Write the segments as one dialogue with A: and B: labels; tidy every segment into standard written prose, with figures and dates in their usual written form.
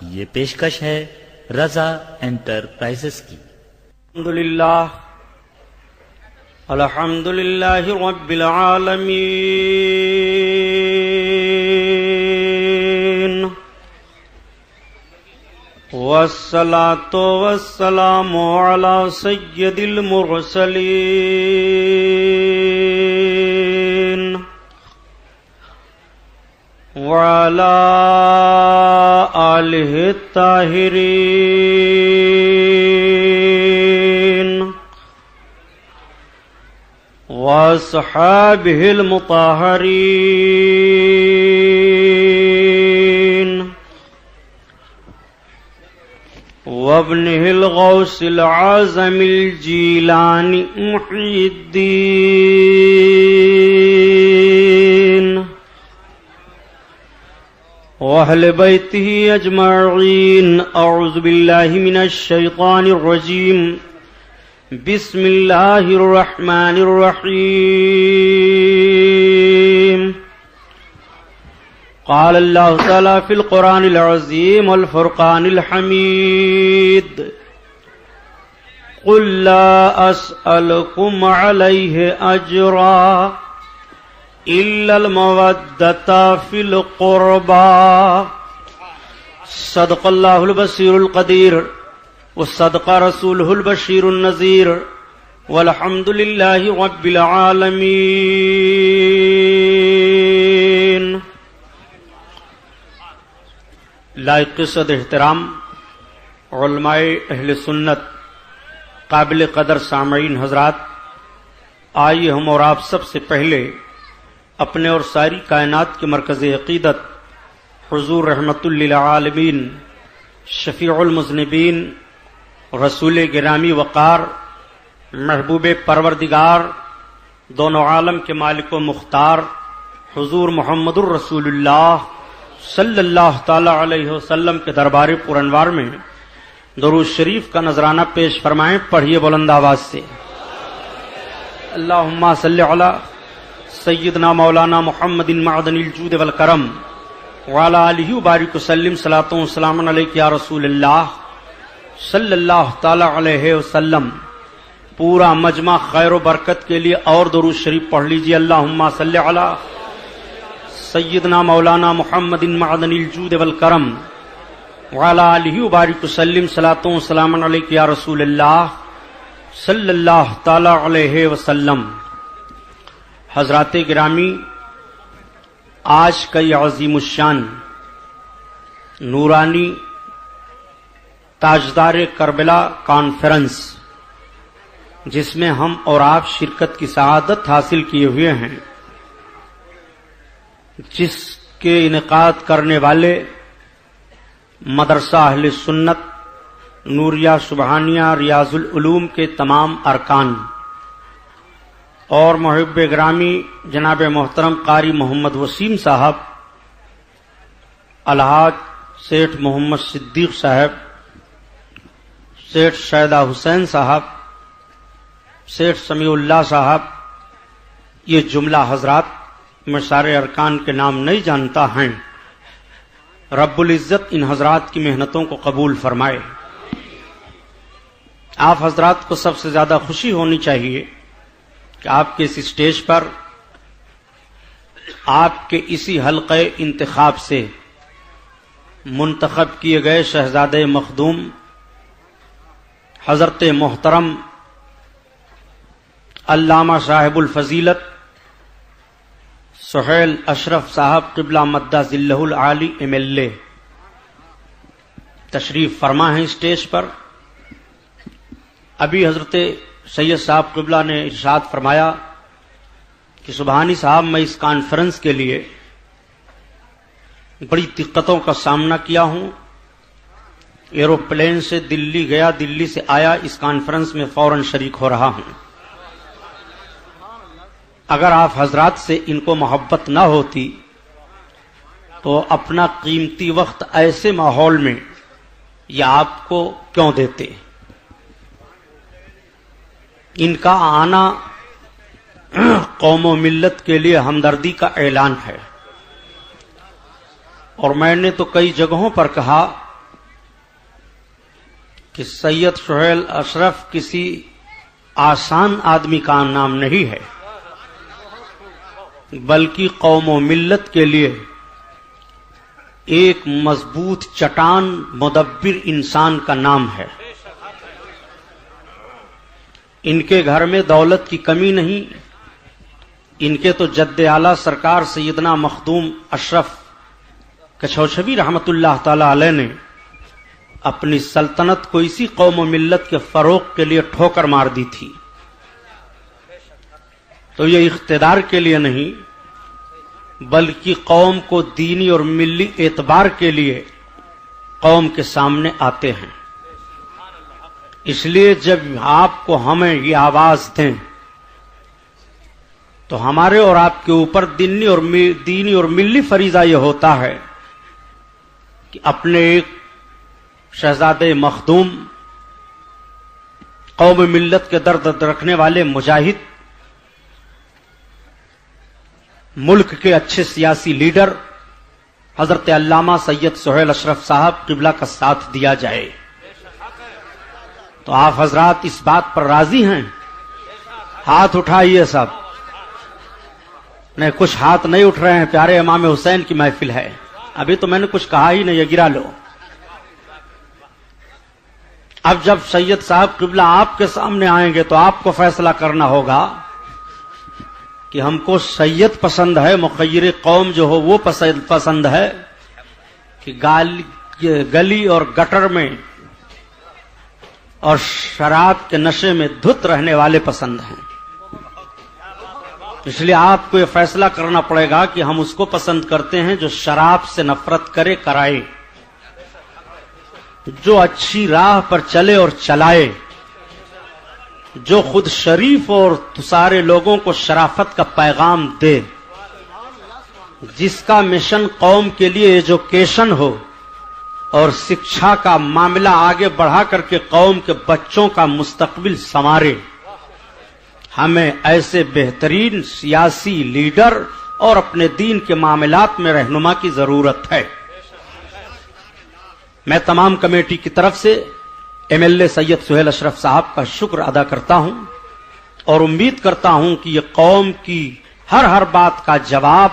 A: یہ پیشکش ہے رضا انٹرپرائزز کی۔
B: الحمد للہ رب العالمین والصلاة والسلام علی سید المرسلین وعلى آلہ الطاہرین واصحابہ المطہرین وابنہ الغوث العظم الجیلانی محی الدین وأهل بيته أجمعين۔ أعوذ بالله من الشيطان الرجيم، بسم الله الرحمن الرحيم۔ قال الله تعالى في القرآن العظيم والفرقان الحميد، قل لا أسألكم عليه أجرا إلا المودة في القربى۔ صدق الله البصير القدير وصدق رسوله البشير النذير والحمد لله رب العالمين۔ لائق صد احترام علماء اہل سنت، قابل قدر سامعین حضرات، آئیے ہم اور آپ سب سے پہلے اپنے اور ساری کائنات کے مرکز عقیدت حضور رحمت للعالمین، شفیع المذنبین، رسول گرامی وقار، محبوب پروردگار، دونوں عالم کے مالک و مختار حضور محمد الرسول اللہ صلی اللہ تعالی علیہ وسلم کے دربار پرانوار میں درود شریف کا نذرانہ پیش فرمائیں۔ پڑھیے بلند آواز سے، اللہم صلی علی سیدنا مولانا محمد معدن الجود والکرم وعلی آلہ وبارک وسلم، صلاۃ و سلام علیک یا رسول اللہ صلی اللہ تعالی علیہ وسلم۔ پورا مجمع خیر و برکت کے لیے اور درود شریف پڑھ لیجیے، اللہم صلی علی سیدنا مولانا محمد معدن الجود والکرم وعلی آلہ وبارک وسلم، صلاۃ و سلام علیک یا رسول اللہ صلی اللہ تعالی علیہ وسلم۔ حضرات گرامی، آج کا یہ عظیم الشان نورانی تاجدار کربلا کانفرنس، جس میں ہم اور آپ شرکت کی سعادت حاصل کیے ہوئے ہیں، جس کے انعقاد کرنے والے مدرسہ اہل سنت نوریہ سبحانیہ ریاض العلوم کے تمام ارکان اور محب گرامی جناب محترم قاری محمد وسیم صاحب، الحاج سیٹھ محمد صدیق صاحب، سیٹھ شیدہ حسین صاحب، سیٹھ سمیع اللہ صاحب، یہ جملہ حضرات، میں سارے ارکان کے نام نہیں جانتا ہیں، رب العزت ان حضرات کی محنتوں کو قبول فرمائے۔ آپ حضرات کو سب سے زیادہ خوشی ہونی چاہیے کہ آپ کے اس اسٹیج پر آپ کے اسی حلقہ انتخاب سے منتخب کیے گئے شہزادہ مخدوم حضرت محترم علامہ صاحب الفضیلت سہیل اشرف صاحب قبلہ مدہ ذلہ العالی MLA تشریف فرما ہیں اسٹیج پر۔ ابھی حضرت سید صاحب قبلہ نے ارشاد فرمایا کہ سبحانی صاحب، میں اس کانفرنس کے لیے بڑی دقتوں کا سامنا کیا ہوں، ایروپلین سے دلی گیا، دلی سے آیا، اس کانفرنس میں فوراً شریک ہو رہا ہوں۔ اگر آپ حضرات سے ان کو محبت نہ ہوتی تو اپنا قیمتی وقت ایسے ماحول میں یہ آپ کو کیوں دیتے؟ ان کا آنا قوم و ملت کے لیے ہمدردی کا اعلان ہے، اور میں نے تو کئی جگہوں پر کہا کہ سید سہیل اشرف کسی آسان آدمی کا نام نہیں ہے، بلکہ قوم و ملت کے لیے ایک مضبوط چٹان مدبر انسان کا نام ہے۔ ان کے گھر میں دولت کی کمی نہیں، ان کے تو جد اعلیٰ سرکار سیدنا مخدوم اشرف کچھوچھوی رحمت اللہ تعالی علیہ نے اپنی سلطنت کو اسی قوم و ملت کے فروغ کے لیے ٹھوکر مار دی تھی۔ تو یہ اقتدار کے لیے نہیں بلکہ قوم کو دینی اور ملی اعتبار کے لیے قوم کے سامنے آتے ہیں۔ اس لیے جب آپ کو ہمیں یہ آواز دیں تو ہمارے اور آپ کے اوپر دینی اور ملی فریضہ یہ ہوتا ہے کہ اپنے ایک شہزادے مخدوم، قوم ملت کے درد رکھنے والے مجاہد، ملک کے اچھے سیاسی لیڈر حضرت علامہ سید سہیل اشرف صاحب قبلہ کا ساتھ دیا جائے۔ تو آپ حضرات اس بات پر راضی ہیں؟ ہاتھ اٹھائیے سب۔ نہیں، کچھ ہاتھ نہیں اٹھ رہے ہیں، پیارے امام حسین کی محفل ہے، ابھی تو میں نے کچھ کہا ہی نہیں، یہ گرا لو۔ اب جب سید صاحب قبلہ آپ کے سامنے آئیں گے تو آپ کو فیصلہ کرنا ہوگا کہ ہم کو سید پسند ہے، مخیر قوم جو ہو وہ پسند ہے، کہ گلی اور گٹر میں اور شراب کے نشے میں دھت رہنے والے پسند ہیں۔ اس لیے آپ کو یہ فیصلہ کرنا پڑے گا کہ ہم اس کو پسند کرتے ہیں جو شراب سے نفرت کرائے، جو اچھی راہ پر چلے اور چلائے، جو خود شریف اور سارے لوگوں کو شرافت کا پیغام دے، جس کا مشن قوم کے لیے ایجوکیشن ہو اور شکشا کا معاملہ آگے بڑھا کر کے قوم کے بچوں کا مستقبل سنوارے۔ ہمیں ایسے بہترین سیاسی لیڈر اور اپنے دین کے معاملات میں رہنما کی ضرورت ہے۔ میں تمام کمیٹی کی طرف سے ایم ایل اے سید سہیل اشرف صاحب کا شکر ادا کرتا ہوں اور امید کرتا ہوں کہ یہ قوم کی ہر بات کا جواب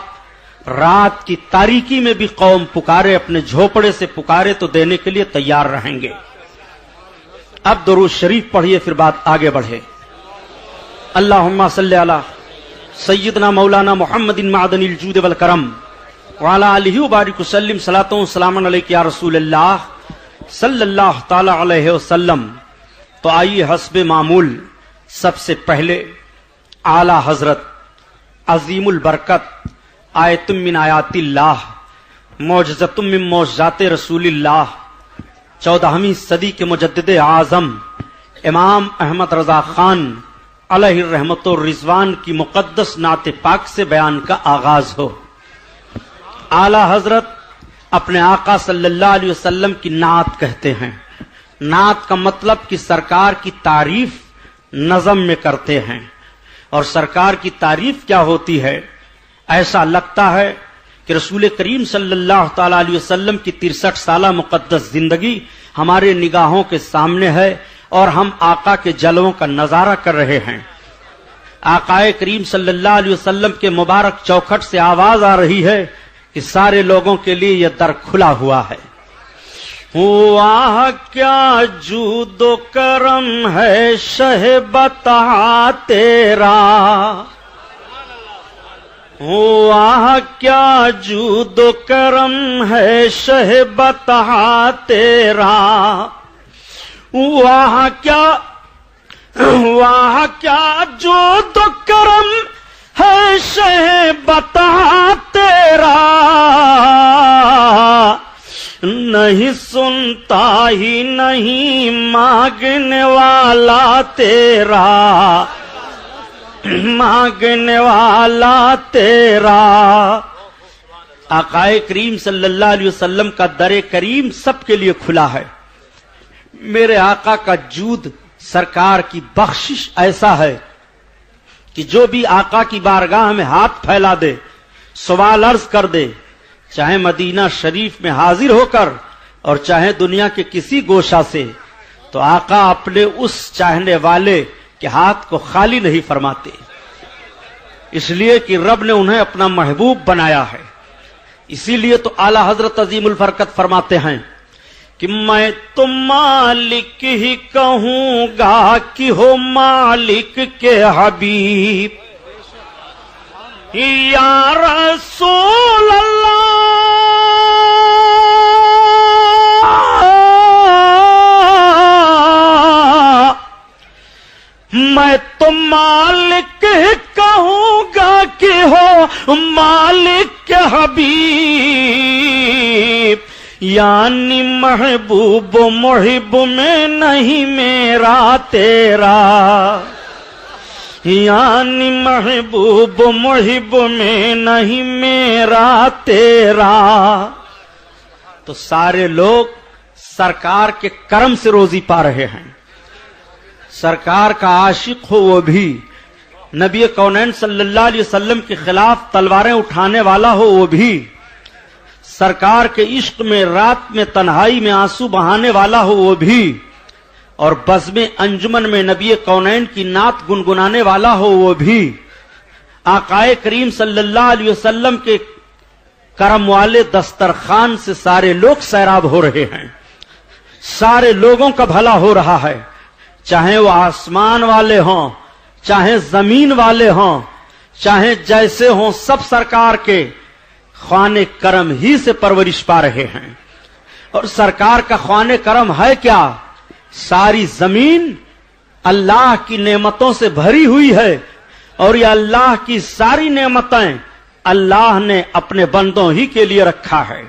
B: رات کی تاریکی میں بھی قوم پکارے، اپنے جھوپڑے سے پکارے تو دینے کے لیے تیار رہیں گے۔ اب درود شریف پڑھیے، پھر بات آگے بڑھے۔ اللہم صلی علی سیدنا مولانا محمد معدن الجود والکرم وعلی آلہ وبارک وسلم، صلاۃ و سلام علیک یا رسول اللہ صلی اللہ تعالی علیہ وسلم۔ تو آئیے حسب معمول سب سے پہلے اعلی حضرت عظیم البرکت آیت من آیات اللہ معجزۃ من معجزات رسول اللہ 14ویں صدی کے مجدد اعظم امام احمد رضا خان علیہ الرحمت والرضوان کی مقدس نعت پاک سے بیان کا آغاز ہو۔ اعلی حضرت اپنے آقا صلی اللہ علیہ وسلم کی نعت کہتے ہیں۔ نعت کا مطلب کہ سرکار کی تعریف نظم میں کرتے ہیں، اور سرکار کی تعریف کیا ہوتی ہے؟ ایسا لگتا ہے کہ رسول کریم صلی اللہ تعالی علیہ وسلم کی 63 سالہ مقدس زندگی ہمارے نگاہوں کے سامنے ہے اور ہم آقا کے جلووں کا نظارہ کر رہے ہیں۔ آقا کریم صلی اللہ علیہ وسلم کے مبارک چوکھٹ سے آواز آ رہی ہے کہ سارے لوگوں کے لیے یہ در کھلا ہوا ہے۔ واہ کیا جود و کرم ہے شہ بتا تیرا، واہ کیا جود و کرم ہے شہ بتا تیرا، واہ کیا جود و کرم ہے شہ بتا تیرا، نہیں سنتا ہی نہیں مانگنے والا تیرا، مانگنے والا تیرا۔ آقا کریم صلی اللہ علیہ وسلم کا در کریم سب کے لیے کھلا ہے۔ میرے آقا کا جود، سرکار کی بخشش ایسا ہے کہ جو بھی آقا کی بارگاہ میں ہاتھ پھیلا دے، سوال عرض کر دے، چاہے مدینہ شریف میں حاضر ہو کر اور چاہے دنیا کے کسی گوشہ سے، تو تو آقا اپنے اس چاہنے والے کے ہاتھ کو خالی نہیں فرماتے، اس لیے کہ رب نے انہیں اپنا محبوب بنایا ہے۔ اسی لیے تو اعلی حضرت عظیم البرکت فرماتے ہیں کہ میں تو مالک ہی کہوں گا کہ ہو مالک کے حبیب، یا رسول اللہ میں تو مالک کہوں گا کہ ہو مالک کے حبیب، یعنی محبوب و محب میں نہیں میرا تیرا، یعنی محبوب و محب میں نہیں میرا تیرا۔ تو سارے لوگ سرکار کے کرم سے روزی پا رہے ہیں، سرکار کا عاشق ہو وہ بھی، نبی کونین صلی اللہ علیہ وسلم کے خلاف تلواریں اٹھانے والا ہو وہ بھی، سرکار کے عشق میں رات میں تنہائی میں آنسو بہانے والا ہو وہ بھی، اور بزم انجمن میں نبی کونین کی نعت گنگنانے والا ہو وہ بھی، آقائے کریم صلی اللہ علیہ وسلم کے کرم والے دسترخوان سے سارے لوگ سیراب ہو رہے ہیں، سارے لوگوں کا بھلا ہو رہا ہے، چاہے وہ آسمان والے ہوں، چاہے زمین والے ہوں، چاہے جیسے ہوں، سب سرکار کے خوان کرم ہی سے پرورش پا رہے ہیں۔ اور سرکار کا خوان کرم ہے کیا؟ ساری زمین اللہ کی نعمتوں سے بھری ہوئی ہے، اور یہ اللہ کی ساری نعمتیں اللہ نے اپنے بندوں ہی کے لیے رکھا ہے،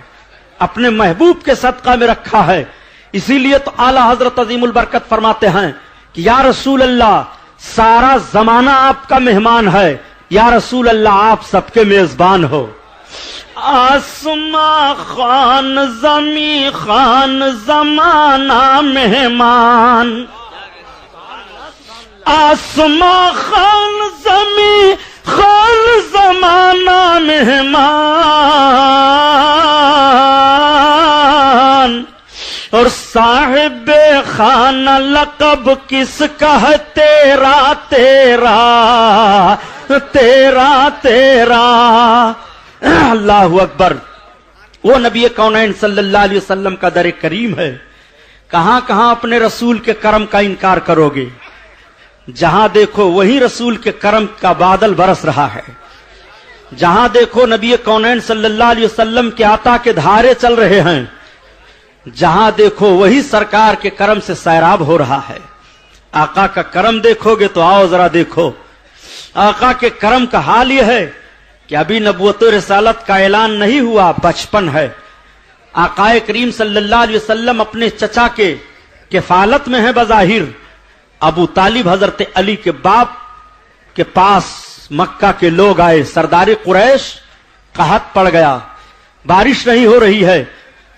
B: اپنے محبوب کے صدقہ میں رکھا ہے۔ اسی لیے تو اعلی حضرت عظیم البرکت فرماتے ہیں کہ یا رسول اللہ سارا زمانہ آپ کا مہمان ہے، یا رسول اللہ آپ سب کے میزبان ہو۔ آسماں خان زمیں خان زمانہ مہمان، آسماں خان زمیں خان زمانہ مہمان، اور صاحب خانہ لقب کس کا ہے؟ تیرا تیرا تیرا تیرا۔ اللہ اکبر۔ وہ نبی کونین صلی اللہ علیہ وسلم کا در کریم ہے، کہاں کہاں اپنے رسول کے کرم کا انکار کرو گے؟ جہاں دیکھو وہی رسول کے کرم کا بادل برس رہا ہے، جہاں دیکھو نبی کونین صلی اللہ علیہ وسلم کے عطا کے دھارے چل رہے ہیں، جہاں دیکھو وہی سرکار کے کرم سے سیراب ہو رہا ہے۔ آقا کا کرم دیکھو گے تو آؤ ذرا دیکھو، آقا کے کرم کا حال یہ ہے کہ ابھی نبوت و رسالت کا اعلان نہیں ہوا، بچپن ہے۔ آقا کریم صلی اللہ علیہ وسلم اپنے چچا کے کفالت میں ہیں بظاہر۔ ابو طالب حضرت علی کے باپ کے پاس مکہ کے لوگ آئے، سردار قریش قحط پڑ گیا، بارش نہیں ہو رہی ہے،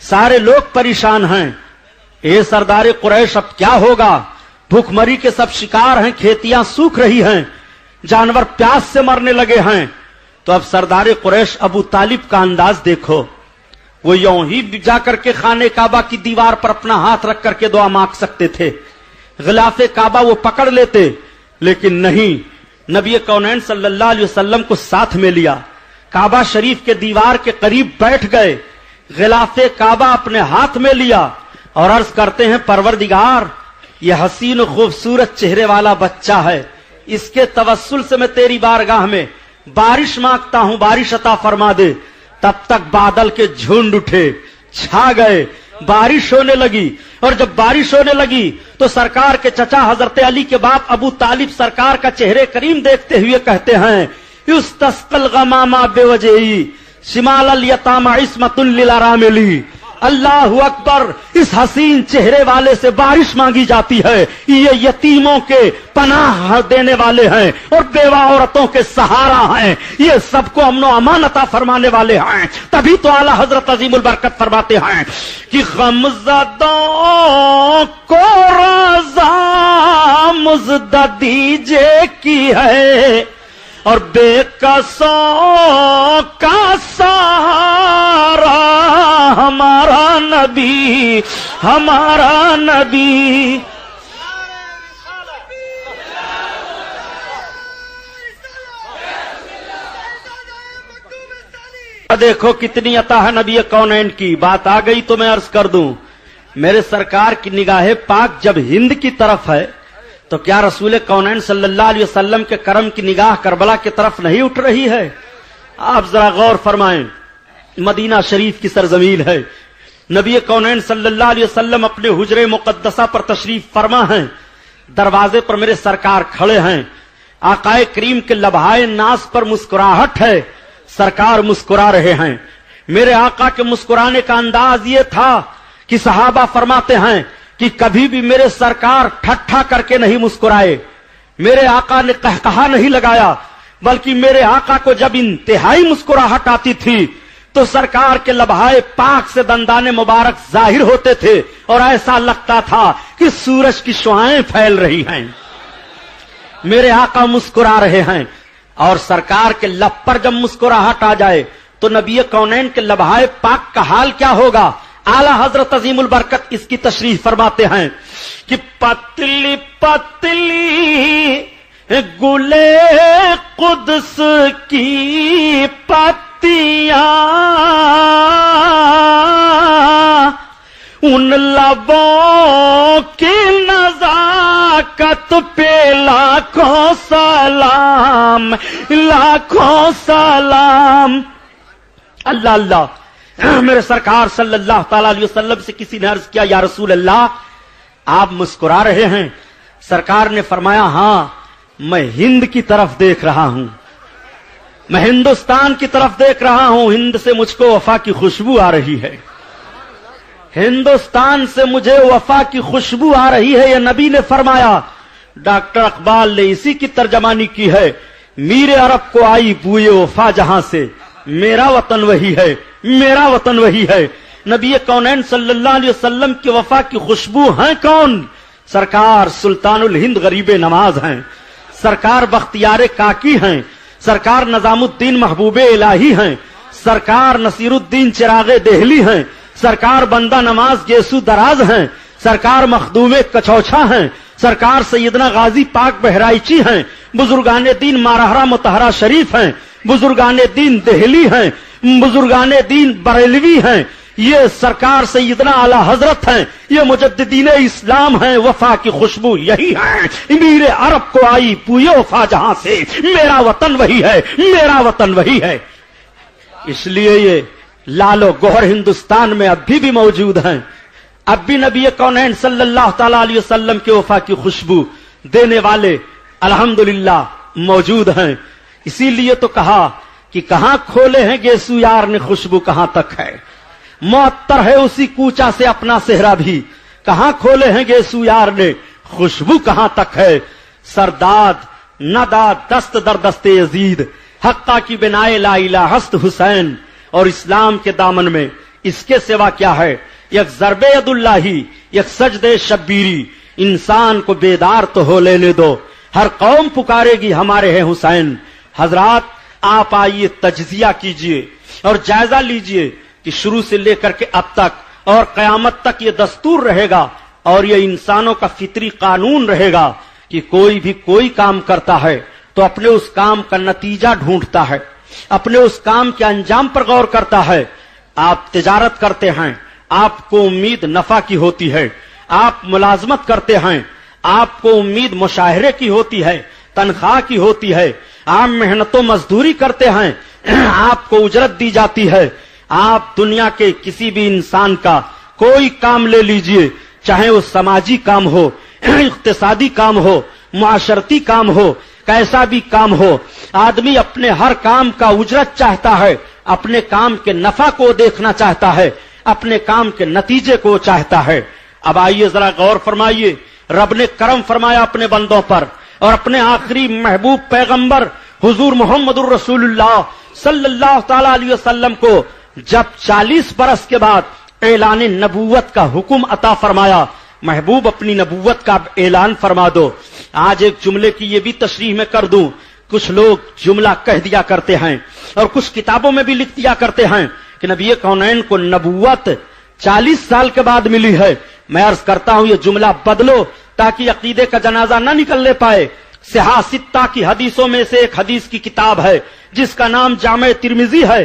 B: سارے لوگ پریشان ہیں۔ اے سردار قریش اب کیا ہوگا؟ بھوک مری کے سب شکار ہیں، کھیتیاں سوکھ رہی ہیں، جانور پیاس سے مرنے لگے ہیں۔ تو اب سردار قریش ابو طالب کا انداز دیکھو، وہ یوں ہی جا کر کے خانہ کعبہ کی دیوار پر اپنا ہاتھ رکھ کر کے دعا مانگ سکتے تھے، غلاف کعبہ وہ پکڑ لیتے، لیکن نہیں، نبی کونین صلی اللہ علیہ وسلم کو ساتھ میں لیا، کعبہ شریف کے دیوار کے قریب بیٹھ گئے، غلاف کعبہ اپنے ہاتھ میں لیا اور عرض کرتے ہیں پروردگار یہ حسین و خوبصورت چہرے والا بچہ ہے، اس کے توسل سے میں تیری بارگاہ میں بارش مانگتا ہوں، بارش عطا فرما دے۔ تب تک بادل کے جھنڈ اٹھے، چھا گئے، بارش ہونے لگی، اور جب بارش ہونے لگی تو سرکار کے چچا حضرت علی کے باپ ابو طالب سرکار کا چہرے کریم دیکھتے ہوئے کہتے ہیں یستسقی الغمام بوجہی شمال الیتامى عصمۃ للارامل۔ اللہ اکبر، اس حسین چہرے والے سے بارش مانگی جاتی ہے، یہ یتیموں کے پناہ دینے والے ہیں اور بیوہ عورتوں کے سہارا ہیں، یہ سب کو امن و امان عطا فرمانے والے ہیں۔ تبھی تو اعلی حضرت عظیم البرکت فرماتے ہیں کہ غمزدوں کو رضا مزدہ دیجے کی ہے، اور بے کسوں کا سہارا ہمارا نبی، ہمارا نبی۔ دیکھو کتنی عطا ہے نبی کونین کی. بات آ گئی تو میں عرض کر دوں, میرے سرکار کی نگاہ پاک جب ہند کی طرف ہے تو کیا رسول کونین صلی اللہ علیہ وسلم کے کرم کی نگاہ کربلا کی طرف نہیں اٹھ رہی ہے؟ آپ ذرا غور فرمائیں, مدینہ شریف کی سرزمین ہے, نبی کونین صلی اللہ علیہ وسلم اپنے حجرے مقدسہ پر تشریف فرما ہیں, دروازے پر میرے سرکار کھڑے ہیں, آقائے کریم کے لبہائے ناز پر مسکراہٹ ہے, سرکار مسکرا رہے ہیں. میرے آقا کے مسکرانے کا انداز یہ تھا کہ صحابہ فرماتے ہیں کہ کبھی بھی میرے سرکار ٹھٹھا کر کے نہیں مسکرائے, میرے آقا نے قہقہا نہیں لگایا, بلکہ میرے آقا کو جب انتہائی مسکراہٹ آتی تھی تو سرکار کے لبہائے پاک سے دندان مبارک ظاہر ہوتے تھے اور ایسا لگتا تھا کہ سورج کی شعاعیں پھیل رہی ہیں. میرے آقا مسکرا رہے ہیں اور سرکار کے لب پر جب مسکراہٹ آ جائے تو نبی کونین کے لبہائے پاک کا حال کیا ہوگا؟ اعلی حضرت عظیم البرکت اس کی تشریح فرماتے ہیں کہ پتلی پتلی گلے قدس کی پتیاں ان لبوں کی نزاکت پہ لاکھوں سلام, لاکھوں سلام. اللہ اللہ. میرے سرکار صلی اللہ تعالی علیہ وسلم سے کسی نے عرض کیا, یا رسول اللہ آپ مسکرا رہے ہیں؟ سرکار نے فرمایا, ہاں میں ہند کی طرف دیکھ رہا ہوں, میں ہندوستان کی طرف دیکھ رہا ہوں. ہند سے مجھ کو وفا کی خوشبو آ رہی ہے, ہندوستان سے مجھے وفا کی خوشبو آ رہی ہے. یہ نبی نے فرمایا. ڈاکٹر اقبال نے اسی کی ترجمانی کی ہے, میرے عرب کو آئی بوئے وفا جہاں سے, میرا وطن وہی ہے, میرا وطن وہی ہے. نبی کونین صلی اللہ علیہ وسلم کی وفا کی خوشبو ہیں کون؟ سرکار سلطان الہند غریب نواز ہیں, سرکار بختیار کاکی ہیں, سرکار نظام الدین محبوب الہی ہیں, سرکار نصیر الدین چراغ دہلی ہیں, سرکار بندہ نماز گیسو دراز ہیں, سرکار مخدوم کچوچھا ہیں, سرکار سیدنا غازی پاک بہرائچی ہیں, بزرگان دین مارہرہ متحرہ شریف ہیں, بزرگان دین دہلی ہیں, بزرگان دین بریلوی ہیں, یہ سرکار سیدنا اعلی حضرت ہیں, یہ مجددین اسلام ہیں. وفا کی خوشبو یہی ہے, میرے عرب کو آئی بوئے وفا جہاں سے, میرا وطن وہی ہے, میرا وطن وہی ہے. اس لیے یہ لال و گوہر ہندوستان میں اب بھی موجود ہیں, اب بھی نبی کونین صلی اللہ تعالی علیہ وسلم کے وفا کی خوشبو دینے والے الحمدللہ موجود ہیں. اسی لیے تو کہا کہ کہاں کھولے ہیں گیسو یار نے خوشبو کہاں تک ہے, معطر ہے اسی کوچا سے اپنا صحرا بھی, کہاں کھولے ہیں گیسو یار نے خوشبو کہاں تک ہے. سرداد نداد دست در دست یزید, حقہ کی بنائے لا الہ ہست حسین, اور اسلام کے دامن میں اس کے سوا کیا ہے؟ یک ضرب ید اللہ, یک سجد شبیری, انسان کو بیدار تو ہو لینے دو, ہر قوم پکارے گی ہمارے ہیں حسین. حضرات آپ آئیے تجزیہ کیجئے اور جائزہ لیجئے کہ شروع سے لے کر کے اب تک اور قیامت تک یہ دستور رہے گا اور یہ انسانوں کا فطری قانون رہے گا کہ کوئی بھی کوئی کام کرتا ہے تو اپنے اس کام کا نتیجہ ڈھونڈتا ہے, اپنے اس کام کے انجام پر غور کرتا ہے. آپ تجارت کرتے ہیں, آپ کو امید نفع کی ہوتی ہے, آپ ملازمت کرتے ہیں, آپ کو امید مشاہرے کی ہوتی ہے, تنخواہ کی ہوتی ہے, آپ محنت و مزدوری کرتے ہیں, آپ کو اجرت دی جاتی ہے. آپ دنیا کے کسی بھی انسان کا کوئی کام لے لیجئے, چاہے وہ سماجی کام ہو, اقتصادی کام ہو, معاشرتی کام ہو, کیسا بھی کام ہو, آدمی اپنے ہر کام کا اجرت چاہتا ہے, اپنے کام کے نفع کو دیکھنا چاہتا ہے, اپنے کام کے نتیجے کو چاہتا ہے. اب آئیے ذرا غور فرمائیے, رب نے کرم فرمایا اپنے بندوں پر اور اپنے آخری محبوب پیغمبر حضور محمد الرسول اللہ صلی اللہ تعالی علیہ وسلم کو جب 40 برس کے بعد اعلان نبوت کا حکم عطا فرمایا, محبوب اپنی نبوت کا اعلان فرما دو. آج ایک جملے کی یہ بھی تشریح میں کر دوں, کچھ لوگ جملہ کہہ دیا کرتے ہیں اور کچھ کتابوں میں بھی لکھ دیا کرتے ہیں کہ نبی کونین کو نبوت 40 سال کے بعد ملی ہے. میں عرض کرتا ہوں یہ جملہ بدلو تاکہ عقیدے کا جنازہ نہ نکلنے پائے. صحاح ستہ کی حدیثوں میں سے ایک حدیث کی کتاب ہے جس کا نام جامع ترمذی ہے.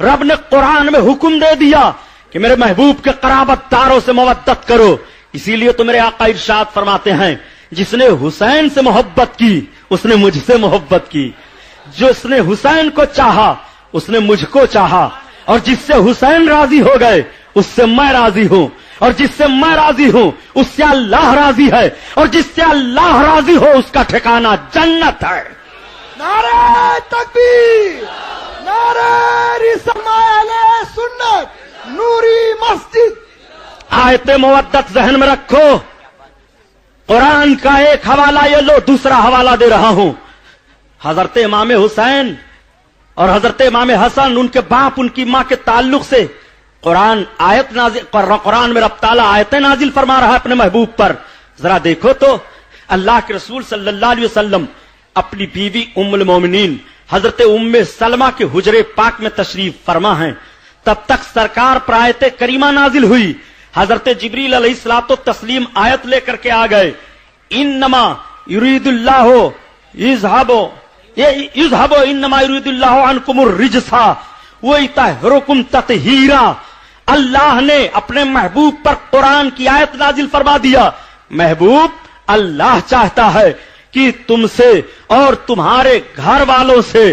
B: رب نے قرآن میں حکم دے دیا کہ میرے محبوب کے قرابت داروں سے مودت کرو. اسی لیے تو میرے آقا ارشاد فرماتے ہیں جس نے حسین سے محبت کی اس نے مجھ سے محبت کی, جس نے حسین کو چاہا اس نے مجھ کو چاہا, اور جس سے حسین راضی ہو گئے اس سے میں راضی ہوں, اور جس سے میں راضی ہوں اس سے اللہ راضی ہے, اور جس سے اللہ راضی ہو اس کا ٹھکانہ جنت ہے.
C: نعرہ تکبیر, نعرہ رسالت اہل سنت, نوری مسجد.
B: آیت مودت ذہن میں رکھو. قرآن کا ایک حوالہ یہ لو, دوسرا حوالہ دے رہا ہوں. حضرت امام حسین اور حضرت امام حسن, ان کے باپ ان کی ماں کے تعلق سے قرآن میں رب تعالیٰ آیتیں نازل فرما رہا ہے اپنے محبوب پر. ذرا دیکھو تو اللہ کے رسول صلی اللہ علیہ وسلم اپنی بیوی ام المومنین حضرت ام سلمہ کے حجرے پاک میں تشریف فرما ہیں. تب تک سرکار پر آیت کریمہ نازل ہوئی. حضرت جبریل علیہ الصلوۃ والتسلیم آیت لے کر کے آ گئے. انما یرید اللہ یذهبوا انما یرید اللہ عنکم الرجس ویطہرکم تطہیرا. اللہ نے اپنے محبوب پر قرآن کی آیت نازل فرما دیا. محبوب, اللہ چاہتا ہے کہ تم سے اور تمہارے گھر والوں سے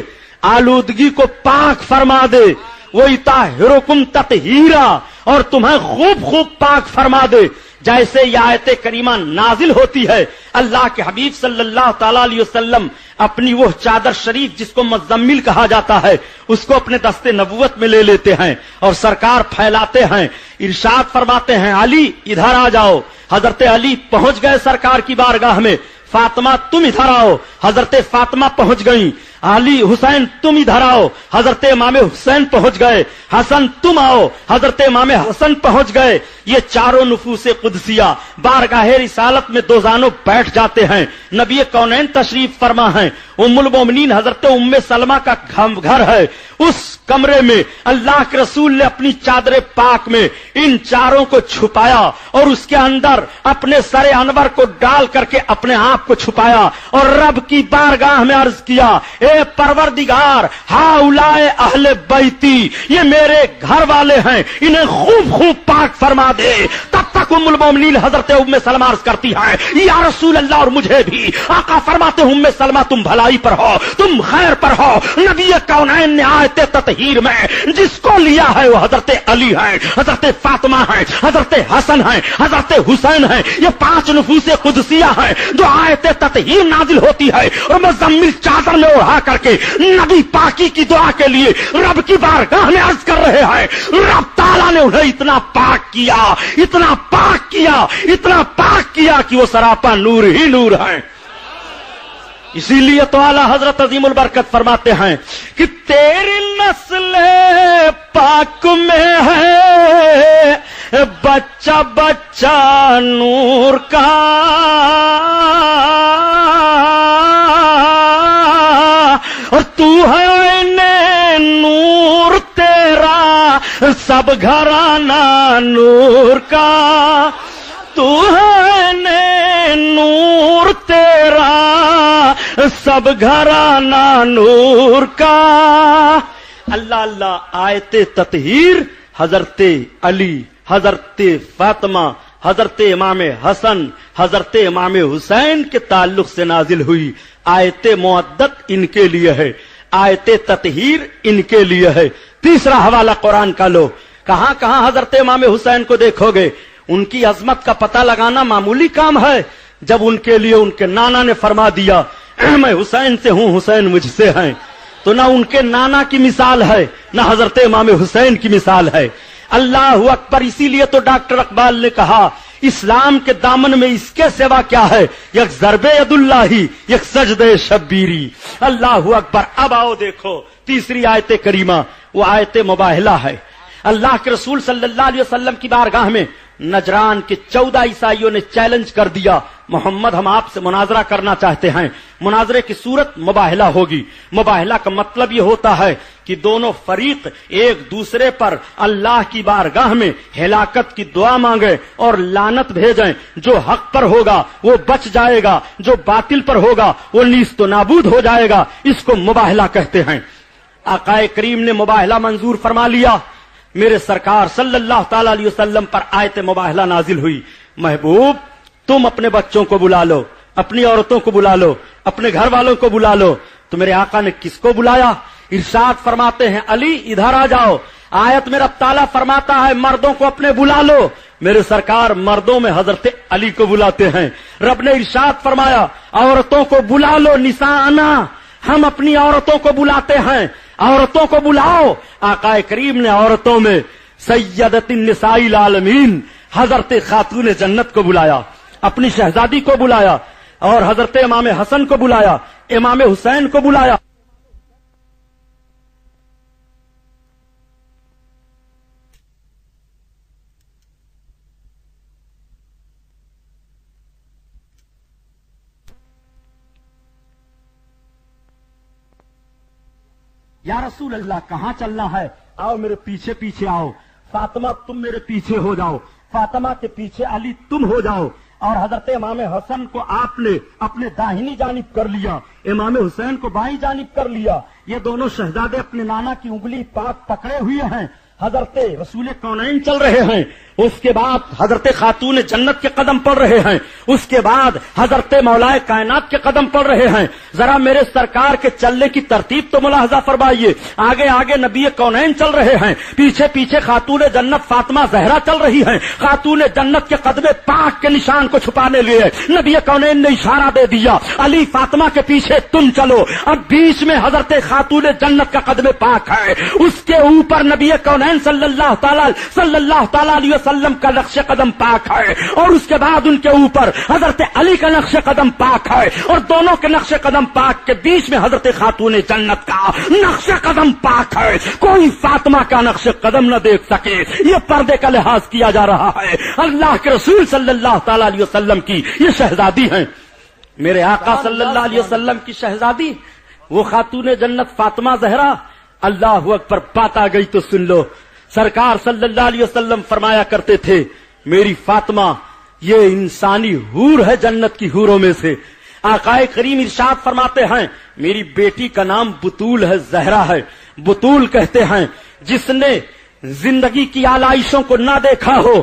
B: آلودگی کو پاک فرما دے. ویطہرکم تطہیرا, اور تمہیں خوب خوب پاک فرما دے. جیسے یہ آیت کریمہ نازل ہوتی ہے, اللہ کے حبیب صلی اللہ تعالی علیہ وسلم اپنی وہ چادر شریف جس کو مزمل کہا جاتا ہے اس کو اپنے دست نبوت میں لے لیتے ہیں اور سرکار پھیلاتے ہیں. ارشاد فرماتے ہیں علی ادھر آ جاؤ. حضرت علی پہنچ گئے سرکار کی بارگاہ میں. فاطمہ تم ادھر آؤ. حضرت فاطمہ پہنچ گئیں. علی حسین تم ادھر آؤ. حضرت امام حسین پہنچ گئے. حسن تم آؤ. حضرت امام حسن پہنچ گئے. یہ چاروں نفوس قدسیہ بارگاہ رسالت میں دوزانوں بیٹھ جاتے ہیں. نبی کونین تشریف فرما ہیں. ام المومنین حضرت ام سلمہ کا گھر ہے. اس کمرے میں اللہ کے رسول نے اپنی چادر پاک میں ان چاروں کو چھپایا اور اس کے اندر اپنے سر انور کو ڈال کر کے اپنے آپ کو چھپایا اور رب کی بارگاہ میں عرض کیا, اے پروردگار, ہاؤلائے اہل بیتی, یہ میرے گھر والے ہیں, انہیں خوب خوب پاک فرما دے. تب تک ام المومنین حضرت ام سلمہ عرض کرتی ہے, یا رسول اللہ, اور مجھے بھی. آقا فرماتے ہیں ام سلمہ تم بھلائی پر ہو, تم خیر پر ہو. نبی کونین نے آیت تطہیر میں جس کو لیا ہے وہ حضرت علی ہیں, حضرت فاطمہ ہیں, حضرت حسن ہیں, حضرت حسین ہیں. یہ پانچ نفوس قدسیہ ہیں جو آیت تطہیر نازل ہوتی ہے اور مزمل چادر میں اڑا کر کے نبی پاکی کی دعا کے لیے رب کی بارگاہ میں عرض کر رہے ہیں. رب تعالیٰ نے انہیں اتنا پاک کیا, اتنا پاک کیا, اتنا پاک کیا کہ وہ سراپا نور ہی نور ہیں. اسی لیے تو اعلیٰ حضرت عظیم البرکت فرماتے ہیں کہ تیری نسل پاک میں ہے بچہ بچہ نور کا, اور تو ہے نور تیرا سب گھرانہ نور کا, تو ہے نور تیرا سب گھرانہ نور کا. اللہ اللہ. آیت تطہیر حضرت علی, حضرت فاطمہ, حضرت امام حسن, حضرت امام حسین کے تعلق سے نازل ہوئی. آیت مودت ان کے لیے ہے, آیت تطہیر ان کے لیے ہے. تیسرا حوالہ قرآن کا لو. کہاں کہاں حضرت امام حسین کو دیکھو گے, ان کی عظمت کا پتہ لگانا معمولی کام ہے. جب ان کے لیے ان کے نانا نے فرما دیا میں حسین سے ہوں, حسین مجھ سے ہیں, تو نہ ان کے نانا کی مثال ہے نہ حضرت امام حسین کی مثال ہے. اللہ اکبر. اسی لیے تو ڈاکٹر اقبال نے کہا اسلام کے دامن میں اس کے سوا کیا ہے, یک ضرب ید اللہ, یک سجدہ شبیری. اللہ اکبر. اب آؤ دیکھو تیسری آیت کریمہ, وہ آیت مباہلہ ہے. اللہ کے رسول صلی اللہ علیہ وسلم کی بارگاہ میں نجران کے 14 عیسائیوں نے چیلنج کر دیا, محمد ہم آپ سے مناظرہ کرنا چاہتے ہیں. مناظرے کی صورت مباہلہ ہوگی. مباہلہ کا مطلب یہ ہوتا ہے کہ دونوں فریق ایک دوسرے پر اللہ کی بارگاہ میں ہلاکت کی دعا مانگے اور لعنت بھیجیں. جو حق پر ہوگا وہ بچ جائے گا, جو باطل پر ہوگا وہ نیست و نابود ہو جائے گا. اس کو مباہلہ کہتے ہیں. آقائے کریم نے مباہلہ منظور فرما لیا. میرے سرکار صلی اللہ تعالی علیہ وسلم پر آیت مباہلہ نازل ہوئی. محبوب تم اپنے بچوں کو بلا لو, اپنی عورتوں کو بلا لو, اپنے گھر والوں کو بلا لو. تو میرے آقا نے کس کو بلایا؟ ارشاد فرماتے ہیں علی ادھر آ جاؤ. آیت میں رب تعالیٰ فرماتا ہے مردوں کو اپنے بلا لو. میرے سرکار مردوں میں حضرت علی کو بلاتے ہیں. رب نے ارشاد فرمایا عورتوں کو بلا لو. نساءنا, ہم اپنی عورتوں کو بلاتے ہیں, عورتوں کو بلاؤ. آقا کریم نے عورتوں میں سیدۃ النساء العالمین حضرت خاتون جنت کو بلایا, اپنی شہزادی کو بلایا, اور حضرت امام حسن کو بلایا, امام حسین کو بلایا. یا رسول اللہ کہاں چلنا ہے؟ آؤ میرے پیچھے پیچھے آؤ. فاطمہ تم میرے پیچھے ہو جاؤ, فاطمہ کے پیچھے علی تم ہو جاؤ. اور حضرت امام حسن کو آپ نے اپنے داہنی جانب کر لیا, امام حسین کو بائیں جانب کر لیا. یہ دونوں شہزادے اپنے نانا کی انگلی پاک پکڑے ہوئے ہیں. حضرت رسول کونین چل رہے ہیں, اس کے بعد حضرت خاتون جنت کے قدم پڑ رہے ہیں, اس کے بعد حضرت مولا کائنات کے قدم پڑ رہے ہیں. ذرا میرے سرکار کے چلنے کی ترتیب تو ملاحظہ فرمائیے. آگے آگے نبی کونین چل رہے ہیں, پیچھے پیچھے خاتون جنت فاطمہ زہرا چل رہی ہیں. خاتون جنت کے قدم پاک کے نشان کو چھپانے لیے نبی کونین نے اشارہ دے دیا علی فاطمہ کے پیچھے تم چلو. اب بیچ میں حضرت خاتون جنت کا قدم پاک ہے, اس کے اوپر نبی کونین صلی اللہ تعالی علیہ وسلم کا نقش قدم پاک ہے, اور اس کے بعد ان کے اوپر حضرت علی کا نقش قدم پاک ہے, اور دونوں کے نقش قدم پاک کے بیچ میں حضرت خاتون جنت کا نقش قدم پاک ہے. کوئی فاطمہ کا نقش قدم نہ دیکھ سکے. یہ پردے کا لحاظ کیا جا رہا ہے. اللہ کے رسول صلی اللہ تعالی علیہ وسلم کی یہ شہزادی ہیں. میرے آقا صلی اللہ علیہ وسلم کی شہزادی وہ خاتون جنت فاطمہ زہرا. اللہ اکبر, بات آ گئی تو سن لو. سرکار صلی اللہ علیہ وسلم فرمایا کرتے تھے میری فاطمہ یہ انسانی حور ہے جنت کی حوروں میں سے. آقا کریم ارشاد فرماتے ہیں میری بیٹی کا نام بطول ہے, زہرا ہے. بطول کہتے ہیں جس نے زندگی کی آلائشوں کو نہ دیکھا ہو,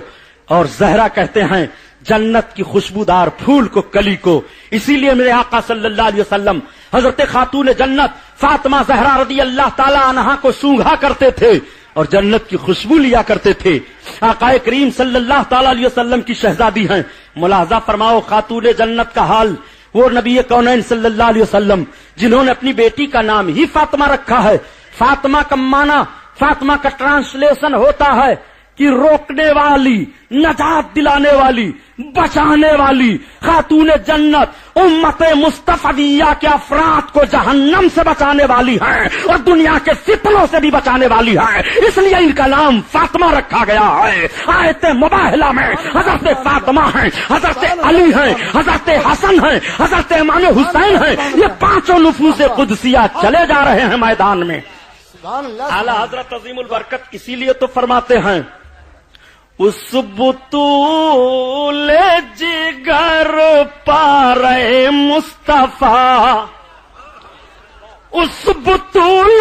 B: اور زہرا کہتے ہیں جنت کی خوشبودار پھول کو, کلی کو. اسی لیے میرے آقا صلی اللہ علیہ وسلم حضرت خاتون جنت فاطمہ زہرا رضی اللہ تعالی عنہا کو سونگھا کرتے تھے اور جنت کی خوشبو لیا کرتے تھے. آقا کریم صلی اللہ تعالی علیہ وسلم کی شہزادی ہیں. ملاحظہ فرماؤ خاتون جنت کا حال. وہ نبی کونین صلی اللہ علیہ وسلم جنہوں نے اپنی بیٹی کا نام ہی فاطمہ رکھا ہے. فاطمہ کا معنی, فاطمہ کا ٹرانسلیشن ہوتا ہے کہ روکنے والی, نجات دلانے والی, بچانے والی. خاتون جنت امت مصطفیہ کے افراد کو جہنم سے بچانے والی ہیں اور دنیا کے فتنوں سے بھی بچانے والی ہیں, اس لیے ان کا نام فاطمہ رکھا گیا ہے. آیت مباہلہ میں حضرت فاطمہ ہیں, حضرت علی ہیں, حضرت حسن ہیں, حضرت امام حسین ہیں. یہ پانچوں نفوس قدسیہ چلے جا رہے ہیں میدان میں. اعلی حضرت عظیم البرکت اسی لیے تو فرماتے ہیں اس بطول جگر پارے مصطفیٰ, اس بطول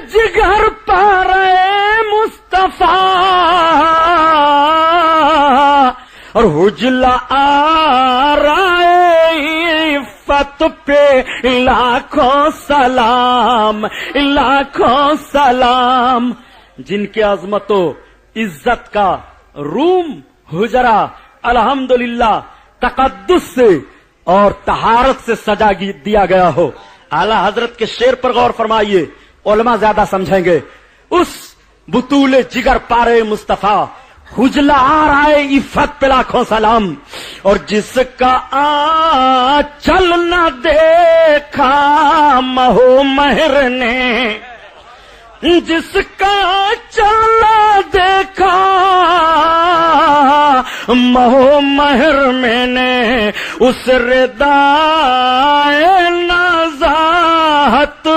B: جگر پارے مصطفیٰ, اور حجلہ آرائے عفت پہ لاکھوں سلام, لاکھوں سلام. جن کے عظمت و عزت کا روم حجرہ الحمدللہ تقدس سے اور طہارت سے سجا دیا گیا ہو. اعلی حضرت کے شعر پر غور فرمائیے, علماء زیادہ سمجھیں گے. اس بطول جگر پارے مصطفیٰ, حجلہ آرائے عفت پہ لاکھوں سلام, اور جس کا آنچل نہ دیکھا مہو مہر نے, جس کا چلا دیکھا مہو مہر میں نے, اس ردائے نزاہت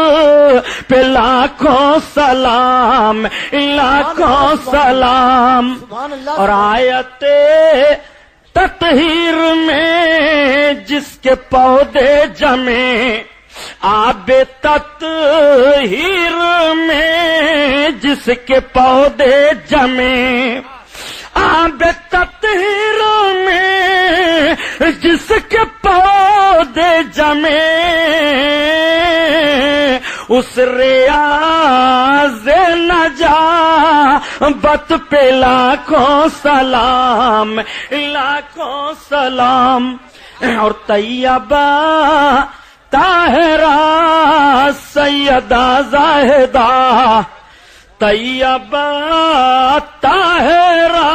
B: پہ لاکھوں سلام, لاکھوں سلام. اور آیت تطہیر میں جس کے پودے جمے, آب تطہیر میں جس کے پودے جمے، آب تطہیر میں جس کے پودے جمے، اس ریاض نجابت پہ لاکھوں سلام، لاکھوں سلام۔ اور طیبہ طاہرہ سیدہ زاہدہ، طیبہ طاہرہ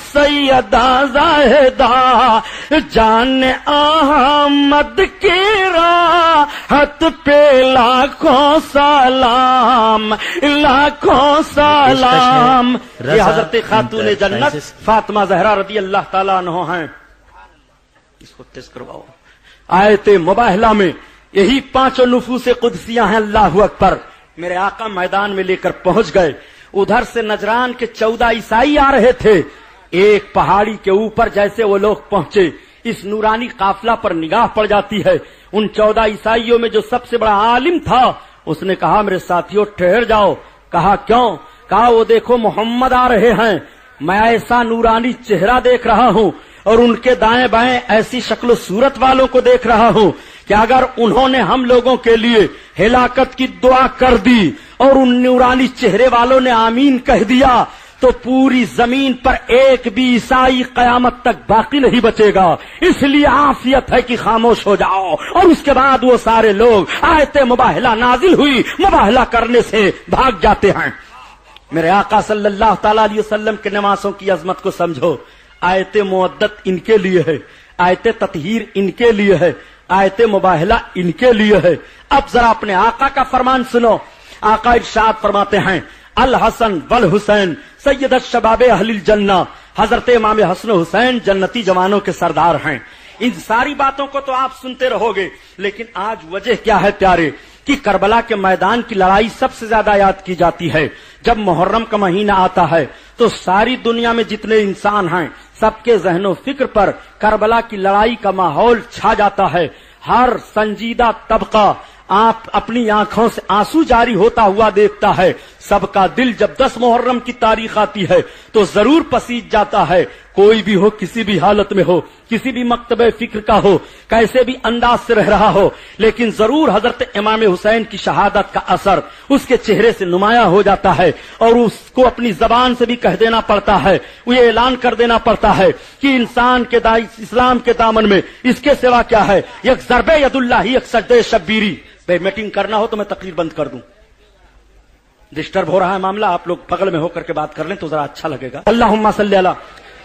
B: سیدہ زاہدہ، جان احمد کی راحت پہ لاکھوں سلام، لاکھوں سلام۔ یہ حضرت خاتون جنت فاطمہ زہرا رضی اللہ تعالیٰ عنہ ہیں۔ اس کو تیز کرواؤ۔ آیت مباہلہ میں یہی پانچوں نفوس قدسیاں ہیں۔ اللہ اکبر۔ میرے آقا میدان میں لے کر پہنچ گئے۔ ادھر سے نجران کے 14 عیسائی آ رہے تھے۔ ایک پہاڑی کے اوپر جیسے وہ لوگ پہنچے، اس نورانی قافلہ پر نگاہ پڑ جاتی ہے۔ ان 14 عیسائیوں میں جو سب سے بڑا عالم تھا، اس نے کہا میرے ساتھیوں ٹھہر جاؤ۔ کہا کیوں؟ کہا وہ دیکھو محمد آ رہے ہیں، میں ایسا نورانی چہرہ دیکھ رہا ہوں اور ان کے دائیں بائیں ایسی شکل و صورت والوں کو دیکھ رہا ہوں کہ اگر انہوں نے ہم لوگوں کے لیے ہلاکت کی دعا کر دی اور ان نورانی چہرے والوں نے آمین کہہ دیا تو پوری زمین پر ایک بھی عیسائی قیامت تک باقی نہیں بچے گا۔ اس لیے عافیت ہے کہ خاموش ہو جاؤ۔ اور اس کے بعد وہ سارے لوگ، آیت مباہلہ نازل ہوئی، مباہلہ کرنے سے بھاگ جاتے ہیں۔ میرے آقا صلی اللہ تعالی علیہ وسلم کے نمازوں کی عظمت کو سمجھو۔ آیت مودت ان کے لیے ہے، آیت تطہیر ان کے لیے ہے، آیت مباہلہ ان کے لیے ہے۔ اب ذرا اپنے آقا کا فرمان سنو۔ آقا ارشاد فرماتے ہیں الحسن والحسین سید الشباب اہل الجنہ، حضرت امام حسن و حسین جنتی جوانوں کے سردار ہیں۔ ان ساری باتوں کو تو آپ سنتے رہو گے، لیکن آج وجہ کیا ہے پیارے کہ کربلا کے میدان کی لڑائی سب سے زیادہ یاد کی جاتی ہے۔ جب محرم کا مہینہ آتا ہے تو ساری دنیا میں جتنے انسان ہیں سب کے ذہن و فکر پر کربلا کی لڑائی کا ماحول چھا جاتا ہے۔ ہر سنجیدہ طبقہ آپ اپنی آنکھوں سے آنسو جاری ہوتا ہوا دیکھتا ہے۔ سب کا دل جب 10 محرم کی تاریخ آتی ہے تو ضرور پسیج جاتا ہے۔ کوئی بھی ہو، کسی بھی حالت میں ہو، کسی بھی مکتبہ فکر کا ہو، کیسے بھی انداز سے رہ رہا ہو، لیکن ضرور حضرت امام حسین کی شہادت کا اثر اس کے چہرے سے نمایاں ہو جاتا ہے اور اس کو اپنی زبان سے بھی کہہ دینا پڑتا ہے، وہ یہ اعلان کر دینا پڑتا ہے کہ انسان کے اسلام کے دامن میں اس کے سوا کیا ہے؟ یک ضرب ید اللہ، یک سجدہ شبیری۔ بھائی میٹنگ کرنا ہو تو میں تقریر بند کر دوں، ڈسٹرب ہو رہا ہے معاملہ، آپ لوگ بغل میں ہو کر کے بات کر لیں تو ذرا اچھا لگے گا۔ اللہم صلی علی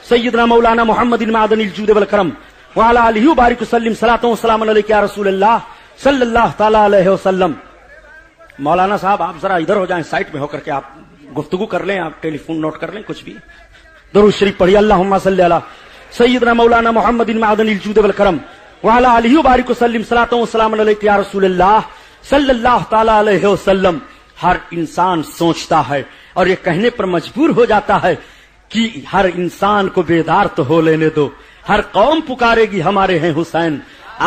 B: سیدنا مولانا محمد معدن الجود والکرم وعلی آلہ وبارک وسلم، صلاۃ و سلام علیک یا رسول اللہ صلی اللہ تعالی علیہ وسلم۔ مولانا صاحب آپ ذرا ادھر ہو جائیں، سائٹ میں ہو کر کے آپ گفتگو کر لیں، آپ ٹیلی فون نوٹ کر لیں، کچھ بھی درود شریف پڑھیے۔ اللہم صلی علی سیدنا مولانا محمد معدن الجود والکرم وعلی آلہ وبارک وسلم، صلاۃ و سلام علیک یا رسول اللہ صلی اللہ تعالی علیہ وسلم۔ ہر انسان سوچتا ہے اور یہ کہنے پر مجبور ہو جاتا ہے کہ ہر انسان کو بیدار تو ہو لینے دو، ہر قوم پکارے گی ہمارے ہیں حسین۔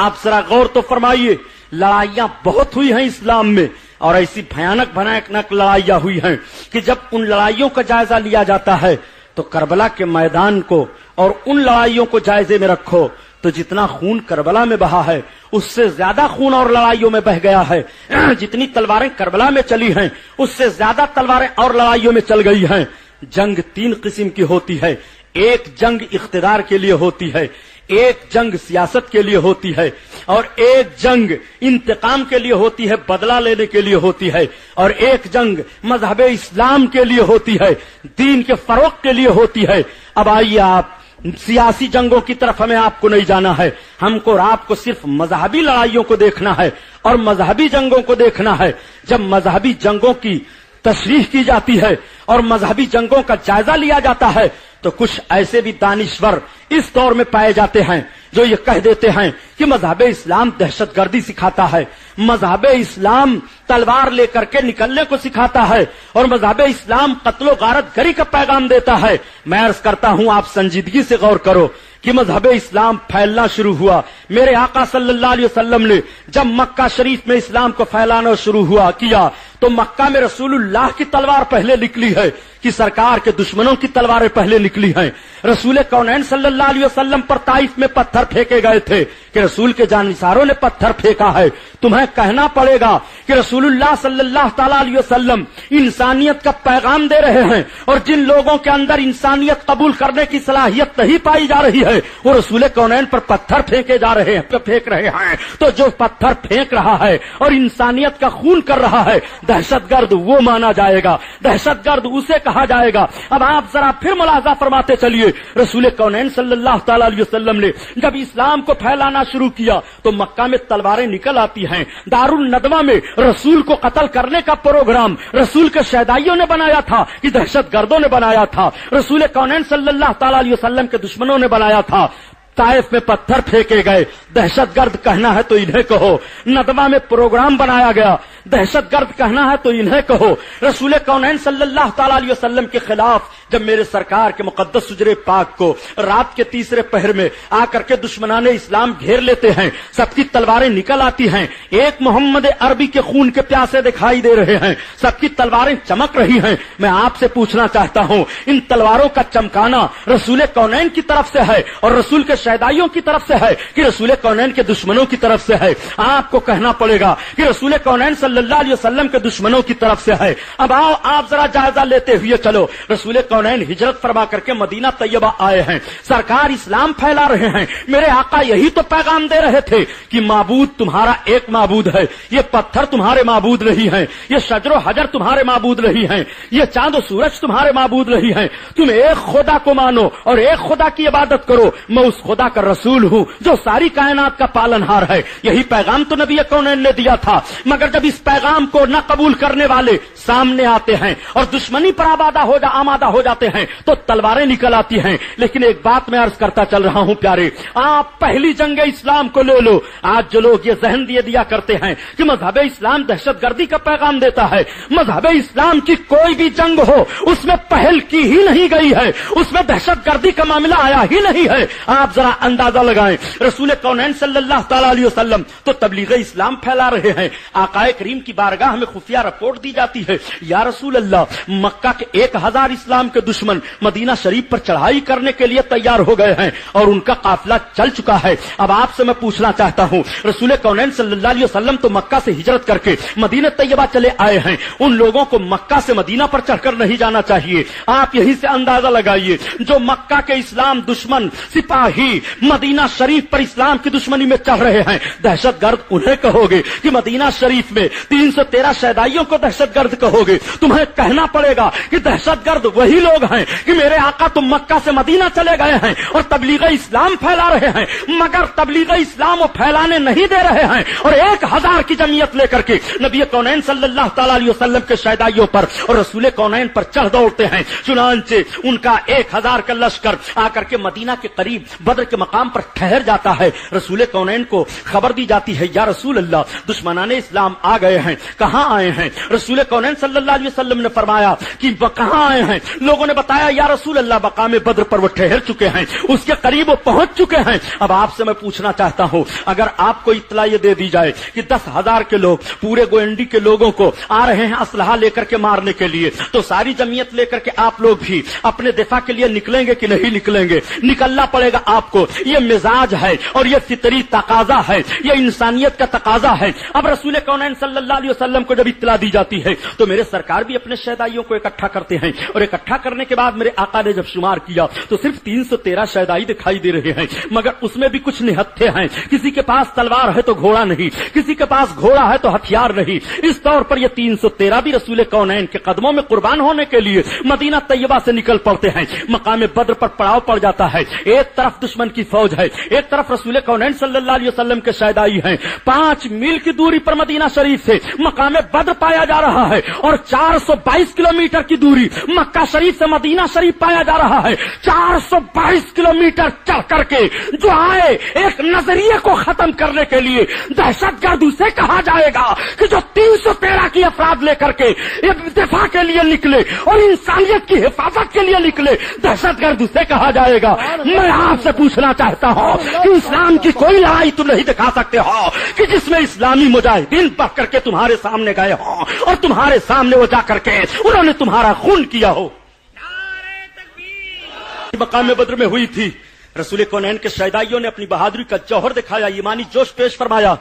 B: آپ ذرا غور تو فرمائیے، لڑائیاں بہت ہوئی ہیں اسلام میں اور ایسی بھیانک لڑائیاں ہوئی ہیں کہ جب ان لڑائیوں کا جائزہ لیا جاتا ہے تو کربلا کے میدان کو اور ان لڑائیوں کو جائزے میں رکھو تو جتنا خون کربلا میں بہا ہے اس سے زیادہ خون اور لڑائیوں میں بہ گیا ہے۔ جتنی تلواریں کربلا میں چلی ہیں اس سے زیادہ تلواریں اور لڑائیوں میں چل گئی ہیں۔ جنگ 3 قسم کی ہوتی ہے، ایک جنگ اقتدار کے لیے ہوتی ہے، ایک جنگ سیاست کے لیے ہوتی ہے، اور ایک جنگ انتقام کے لیے ہوتی ہے، بدلہ لینے کے لیے ہوتی ہے، اور ایک جنگ مذہب اسلام کے لیے ہوتی ہے، دین کے فروغ کے لیے ہوتی ہے۔ اب آئیے آپ سیاسی جنگوں کی طرف ہمیں آپ کو نہیں جانا ہے، ہم کو اور آپ کو صرف مذہبی لڑائیوں کو دیکھنا ہے اور مذہبی جنگوں کو دیکھنا ہے۔ جب مذہبی جنگوں کی تشریح کی جاتی ہے اور مذہبی جنگوں کا جائزہ لیا جاتا ہے تو کچھ ایسے بھی دانشور اس دور میں پائے جاتے ہیں جو یہ کہہ دیتے ہیں کہ مذہب اسلام دہشت گردی سکھاتا ہے، مذہب اسلام تلوار لے کر کے نکلنے کو سکھاتا ہے اور مذہب اسلام قتل و غارت گری کا پیغام دیتا ہے۔ میں عرض کرتا ہوں آپ سنجیدگی سے غور کرو کہ مذہب اسلام پھیلنا شروع ہوا. میرے آقا صلی اللہ علیہ وسلم نے جب مکہ شریف میں اسلام کو پھیلانا شروع کیا تو مکہ میں رسول اللہ کی تلوار پہلے نکلی ہے کہ سرکار کے دشمنوں کی تلواریں پہلے نکلی ہیں. رسول کونین صلی اللہ علیہ وسلم پر طائف میں پتھر پھینکے گئے تھے کہ رسول کے جانثاروں نے پتھر پھینکا ہے. تمہیں کہنا پڑے گا کہ رسول اللہ صلی اللہ تعالی علیہ وسلم انسانیت کا پیغام دے رہے ہیں اور جن لوگوں کے اندر انسانیت قبول کرنے کی صلاحیت نہیں پائی جا رہی ہے وہ رسول کونین پر پتھر پھینک رہے ہیں. تو جو پتھر پھینک رہا ہے اور انسانیت کا خون کر رہا ہے دہشت گرد وہ مانا جائے گا, دہشت گرد اسے کہا جائے گا. اب آپ ذرا پھر ملاحظہ فرماتے چلیے, رسول کونین صلی اللہ تعالی علیہ وسلم نے جب اسلام کو پھیلانا شروع کیا تو مکہ میں تلواریں نکل آتی ہیں. دارالندوہ میں رسول کو قتل کرنے کا پروگرام رسول کے شہدائیوں نے بنایا تھا کہ دہشت گردوں نے بنایا تھا, رسول کونین صلی اللہ تعالی علیہ وسلم کے دشمنوں نے بنایا تھا. طائف میں پتھر پھینکے گئے, دہشت گرد کہنا ہے تو انہیں کہو. ندوہ میں پروگرام بنایا گیا, دہشت گرد کہنا ہے تو انہیں کہو. رسول کونین صلی اللہ تعالی علیہ وسلم کے خلاف جب میرے سرکار کے مقدس حجرے پاک کو رات کے تیسرے پہر میں آ کر کے دشمنان اسلام گھیر لیتے ہیں, سب کی تلواریں نکل آتی ہیں, ایک محمد عربی کے خون کے پیاسے دکھائی دے رہے ہیں, سب کی تلواریں چمک رہی ہیں. میں آپ سے پوچھنا چاہتا ہوں ان تلواروں کا چمکانا رسول کونین کی طرف سے ہے اور رسول کے شہدائیوں کی طرف سے ہے کہ رسول کونین کے دشمنوں کی طرف سے ہے؟ آپ کو کہنا پڑے گا کہ رسول کونین صلی اللہ علیہ وسلم کے دشمنوں کی طرف سے ہے. اب آؤ آپ ذرا جائزہ لیتے ہوئے چلو. رسول کونین ہجرت فرما کر کے مدینہ طیبہ آئے ہیں, سرکار اسلام پھیلا رہے ہیں. میرے آقا یہی تو پیغام دے رہے تھے کہ معبود تمہارا ایک معبود ہے, یہ پتھر تمہارے معبود نہیں ہیں, یہ شجر و حجر تمہارے معبود نہیں ہیں, یہ چاند و سورج تمہارے معبود نہیں ہیں. تم ایک خدا کو مانو اور ایک خدا کی عبادت کرو, میں اس خدا کا رسول ہوں جو ساری کائنات کا پالنہار ہے. یہی پیغام تو نبی کونین نے دیا تھا. مگر جب اس پیغام کو نہ قبول کرنے والے سامنے آتے ہیں اور دشمنی پر آمادہ ہو جاتے ہیں تو تلواریں نکل آتی ہیں. لیکن ایک بات میں عرض کرتا چل رہا ہوں پیارے, آپ پہلی جنگ اسلام کو لے لو. آج جو لوگ یہ ذہن دیا کرتے ہیں کہ مذہب اسلام دہشت گردی کا پیغام دیتا ہے, مذہب اسلام کی کوئی بھی جنگ ہو اس میں پہل کی ہی نہیں گئی ہے, اس میں دہشت گردی کا معاملہ آیا ہی نہیں ہے. آپ ذرا اندازہ لگائیں, رسول کونین صلی اللہ تعالی علیہ وسلم تو تبلیغ اسلام پھیلا رہے ہیں. آقا کریم کی بارگاہ میں خفیہ رپورٹ دی جاتی ہے, یا رسول اللہ مکہ کے 1000 اسلام کے دشمن مدینہ شریف پر چڑھائی کرنے کے لیے تیار ہو گئے ہیں اور ان کا قافلہ چل چکا ہے. اب آپ سے میں پوچھنا چاہتا ہوں, رسول کونین صلی اللہ علیہ وسلم تو مکہ سے ہجرت کر کے مدینہ طیبہ چلے آئے ہیں, ان لوگوں کو مکہ سے مدینہ پر چڑھ کر نہیں جانا چاہیے. آپ یہی سے اندازہ لگائیے, جو مکہ کے اسلام دشمن سپاہی مدینہ شریف پر اسلام کی دشمنی میں چڑھ رہے ہیں, دہشت گرد انہیں کہو گے کہ مدینہ شریف میں 313 شہدائیوں کو دہشت گرد کہو گے. تمہیں کہنا پڑے گا کہ دہشت گرد وہی لوگ ہیں کہ میرے آقا تم مکہ سے مدینہ چلے گئے ہیں اور تبلیغ اسلام پھیلا رہے ہیں, مگر تبلیغ اسلام وہ پھیلانے نہیں دے رہے ہیں اور 1000 کی جمعیت لے کر کے نبی کونین صلی اللہ تعالی علیہ وسلم کے شہدائیوں پر اور رسول کونین پر چڑھ دوڑتے ہیں. چنانچہ ان کا 1000 کا لشکر آ کر کے مدینہ کے قریب بدر کے مقام پر ٹھہر جاتا ہے. رسول کونین کو خبر دی جاتی ہے, یا رسول اللہ دشمنان اسلام آ گئے ہیں, کہاں آئے ہیں؟ رسول کونین صلی اللہ علیہ وسلم نے فرمایا کہ کہاں آئے ہیں؟ لوگوں نے بتایا یا رسول اللہ مقام بدر پر وہ ٹھہر چکے ہیں, اس کے قریب وہ پہنچ چکے ہیں. اب آپ سے میں پوچھنا چاہتا ہوں, اگر آپ کو اطلاع یہ دے دی جائے کہ 10,000 کے لوگ پورے گوئنڈی کے لوگوں کو آ رہے ہیں اسلحہ لے کر کے مارنے کے لیے, تو ساری جمعیت لے کر کے آپ لوگ بھی اپنے دفاع کے لیے نکلیں گے کہ نہیں نکلیں گے؟ نکلنا پڑے گا آپ کو. یہ مزاج ہے اور یہ فطری تقاضا ہے, یہ انسانیت کا تقاضا ہے. اب رسول کونین صلی اللہ علیہ وسلم کو جب اطلاع دی جاتی ہے تو میرے سرکار بھی اپنے شہدائیوں کو اکٹھا کرتے ہیں اور اکٹھا کرنے کے بعد میرے آقا نے جب شمار کیا تو صرف 313 شہدائی دکھائی دے رہے ہیں, مگر اس میں بھی کچھ نہتھے ہیں. کسی کے پاس تلوار ہے تو گھوڑا نہیں, کسی کے پاس گھوڑا ہے تو ہتھیار نہیں. اس طور پر یہ 313 بھی رسول کونین کے قدموں میں قربان ہونے کے لیے مدینہ طیبہ سے نکل پڑتے ہیں. مقام بدر پر پڑاؤ پڑ جاتا ہے, ایک طرف دشمن کی فوج ہے, ایک طرف رسول کونین صلی اللہ علیہ وسلم کے شہدائی ہیں. 5 میل کی دوری پر مدینہ شریف سے مقام بدر پایا جا رہا ہے اور 422 کلومیٹر کی دوری مکہ شریف شریف سے مدینہ شریف پایا جا رہا ہے 422 کلومیٹر چڑھ کر کے جو آئے ایک نظریے کو ختم کرنے کے لیے دہشت گرد اسے کہا جائے گا کہ جو 313 کی افراد لے کر کے دفاع کے لیے نکلے اور انسانیت کی حفاظت کے لیے نکلے دہشت گرد اسے کہا جائے گا. میں آپ سے پوچھنا چاہتا ہوں کہ اسلام کی کوئی لڑائی تم نہیں دکھا سکتے ہو کہ جس میں اسلامی مجاہدین بڑھ کر کے تمہارے سامنے گئے ہوں اور تمہارے سامنے وہ جا کر کے انہوں نے تمہارا خون کیا ہو. مقام بدر میں ہوئی تھی. رسول کونین کے شہدائیوں نے اپنی بہادری کا جوہر دکھایا, ایمانی جوش پیش فرمایا.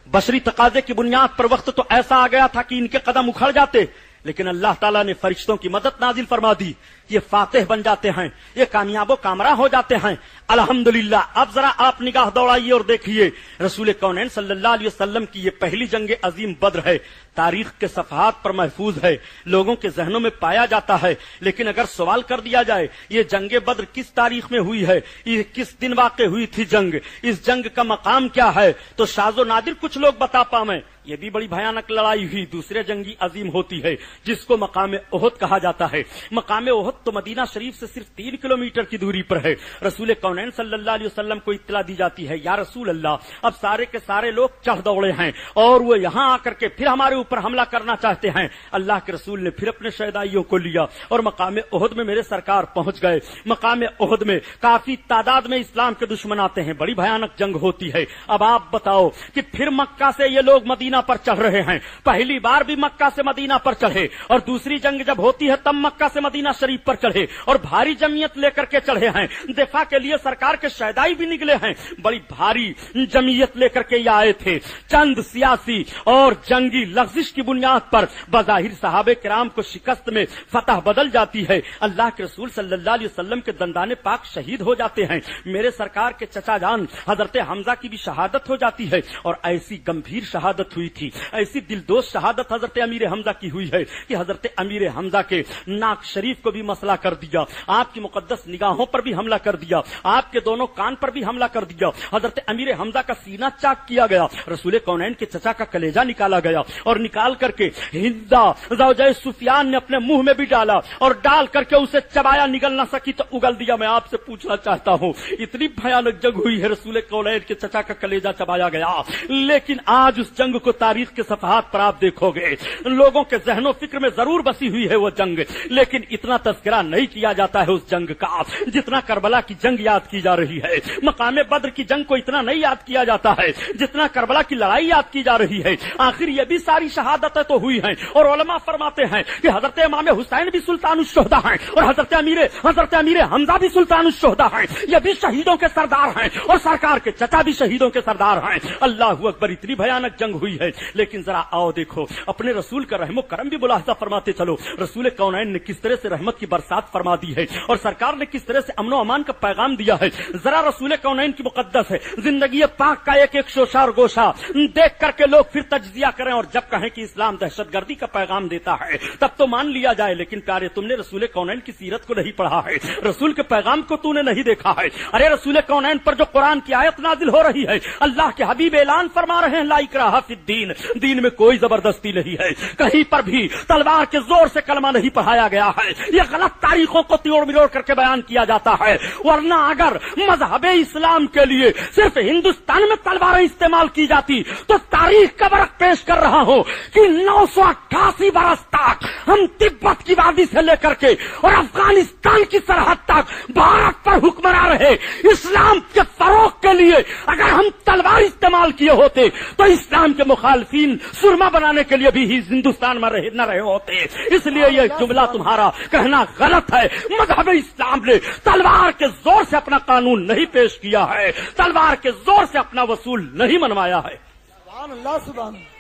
B: بشری تقاضے کی بنیاد پر وقت تو ایسا آ گیا تھا کہ ان کے قدم اکھڑ جاتے, لیکن اللہ تعالیٰ نے فرشتوں کی مدد نازل فرما دی. یہ فاتح بن جاتے ہیں, یہ کامیاب و کامراں ہو جاتے ہیں. الحمدللہ. اب ذرا آپ نگاہ دوڑائیے اور دیکھیے رسول کونین صلی اللہ علیہ وسلم کی یہ پہلی جنگ عظیم بدر ہے. تاریخ کے صفحات پر محفوظ ہے, لوگوں کے ذہنوں میں پایا جاتا ہے. لیکن اگر سوال کر دیا جائے یہ جنگ بدر کس تاریخ میں ہوئی ہے, یہ کس دن واقع ہوئی تھی جنگ, اس جنگ کا مقام کیا ہے, تو شاذ و نادر کچھ لوگ بتا پائیں. یہ بھی بڑی بھیانک لڑائی ہوئی دوسرے جنگی عظیم ہوتی ہے جس کو مقام احد کہا جاتا ہے. مقام احد تو مدینہ شریف سے صرف 3 کلومیٹر کی دوری پر ہے. رسول کونین صلی اللہ علیہ وسلم کو اطلاع دی جاتی ہے, یا رسول اللہ اب سارے کے سارے لوگ چڑھ دوڑے ہیں اور وہ یہاں آ کر کے پھر ہمارے اوپر حملہ کرنا چاہتے ہیں. اللہ کے رسول نے پھر اپنے شہدائیوں کو لیا اور مقام احد میں میرے سرکار پہنچ گئے. مقام احد میں کافی تعداد میں اسلام کے دشمن آتے ہیں, بڑی بھیانک جنگ ہوتی ہے. اب آپ بتاؤ کہ پھر مکہ سے یہ لوگ مدینہ پر چڑھ رہے ہیں. پہلی بار بھی مکہ سے مدینہ پر چڑھے اور دوسری جنگ جب ہوتی ہے تب مکہ سے مدینہ شریف پر چڑھے اور بھاری جمعیت لے کر کے چڑھے ہیں. دفاع کے لیے سرکار کے شہدائی بھی نکلے ہیں, بڑی بھاری جمعیت لے کر کے یہ آئے تھے. چند سیاسی اور جنگی لغزش کی بنیاد پر بظاہر صحابہ کرام کو شکست میں فتح بدل جاتی ہے. اللہ کے رسول صلی اللہ علیہ وسلم کے دندان پاک شہید ہو جاتے ہیں. میرے سرکار کے چچا جان حضرت حمزہ کی بھی شہادت ہو جاتی ہے اور ایسی گمبھیر شہادت ہوئی تھی, ایسی دلدوز شہادت حضرت امیر حمزہ کی ہوئی ہے کہ حضرت امیر حمزہ کے ناک شریف کو بھی مسئلہ کر دیا, آپ کی مقدس نگاہوں پر بھی حملہ کر دیا, آپ کے دونوں کان پر بھی حملہ کر دیا. حضرت امیر حمزہ کا سینہ چاک کیا گیا, رسول کونین کے چچا کا کلیجہ نکالا گیا اور نکال کر کے ہندا زوجہ سفیان نے اپنے منہ میں بھی ڈالا اور ڈال کر کے اسے چبایا, نگل نہ سکی تو اگل دیا. میں آپ سے پوچھنا چاہتا ہوں اتنی بھیانک جنگ ہوئی ہے, رسول کونین کے چچا کا کلیجہ چبایا گیا, لیکن آج اس جنگ کو تاریخ کے صفحات پر آپ دیکھو گے لوگوں کے ذہن و فکر میں ضرور بسی ہوئی ہے وہ جنگ, لیکن اتنا تذکرہ نہیں کیا جاتا ہے اس جنگ کا جتنا کربلا کی جنگ یاد کی جا رہی ہے. مقام بدر کی جنگ کو اتنا نہیں یاد کیا جاتا ہے جتنا کربلا کی لڑائی یاد کی جا رہی ہے. آخر یہ بھی ساری شہادتیں تو ہوئی ہیں اور علماء فرماتے ہیں کہ حضرت امام حسین بھی سلطان الشہداء ہیں اور حضرت امیر حمزہ بھی سلطان الشہداء ہیں. یہ بھی شہیدوں کے سردار ہیں اور سرکار کے چچا بھی شہیدوں کے سردار ہیں. اللہ اکبر, اتنی بھیانک جنگ ہوئی ہے. لیکن ذرا آؤ دیکھو اپنے رسول کا رحم و کرم بھی ملاحظہ فرماتے چلو. رسول کونین نے کس طرح سے رحمت کی برسات فرما دی ہے اور سرکار نے کس طرح سے امن و امان کا پیغام دیا ہے. ذرا رسول کونین کی مقدس ہے زندگی پاک کا ایک ایک شوشہ اور گوشہ دیکھ کر کے لوگ پھر تجزیہ کریں اور جب کہیں کہ اسلام دہشت گردی کا پیغام دیتا ہے تب تو مان لیا جائے. لیکن پیارے تم نے رسول کونین کی سیرت کو نہیں پڑھا ہے, رسول کے پیغام کو تو نے نہیں دیکھا ہے. ارے رسول کونین پر جو قرآن کی آیت نازل ہو رہی ہے, اللہ کے حبیب اعلان فرما رہے ہیں لا اکراہ فی الدین, دین میں کوئی زبردستی نہیں ہے, کہیں پر بھی تلوار کے زور سے کلمہ نہیں پڑھایا گیا ہے. یہ غلط تاریخوں کو توڑ مروڑ کر کے بیان کیا جاتا ہے, ورنہ اگر مذہب اسلام کے لیے صرف ہندوستان میں تلواریں استعمال کی جاتی تو تاریخ کا برق پیش کر رہا ہوں کہ 988 برس تک ہم تبت کی وادی سے لے کر کے اور افغانستان کی سرحد تک بھارت پر حکمراں رہے. اسلام کے فروغ کے لیے اگر ہم تلوار استعمال کیے ہوتے تو اسلام کے مخالفین سرما بنانے کے لیے بھی ہندوستان میں نہ رہے ہوتے. اس لیے یہ جملہ تمہارا کہنا غلط ہے. مذہب اسلام نے تلوار کے زور سے اپنا قانون نہیں پیش کیا ہے, تلوار کے زور سے اپنا وصول نہیں منوایا ہے.
C: سبحان اللہ سبحان اللہ.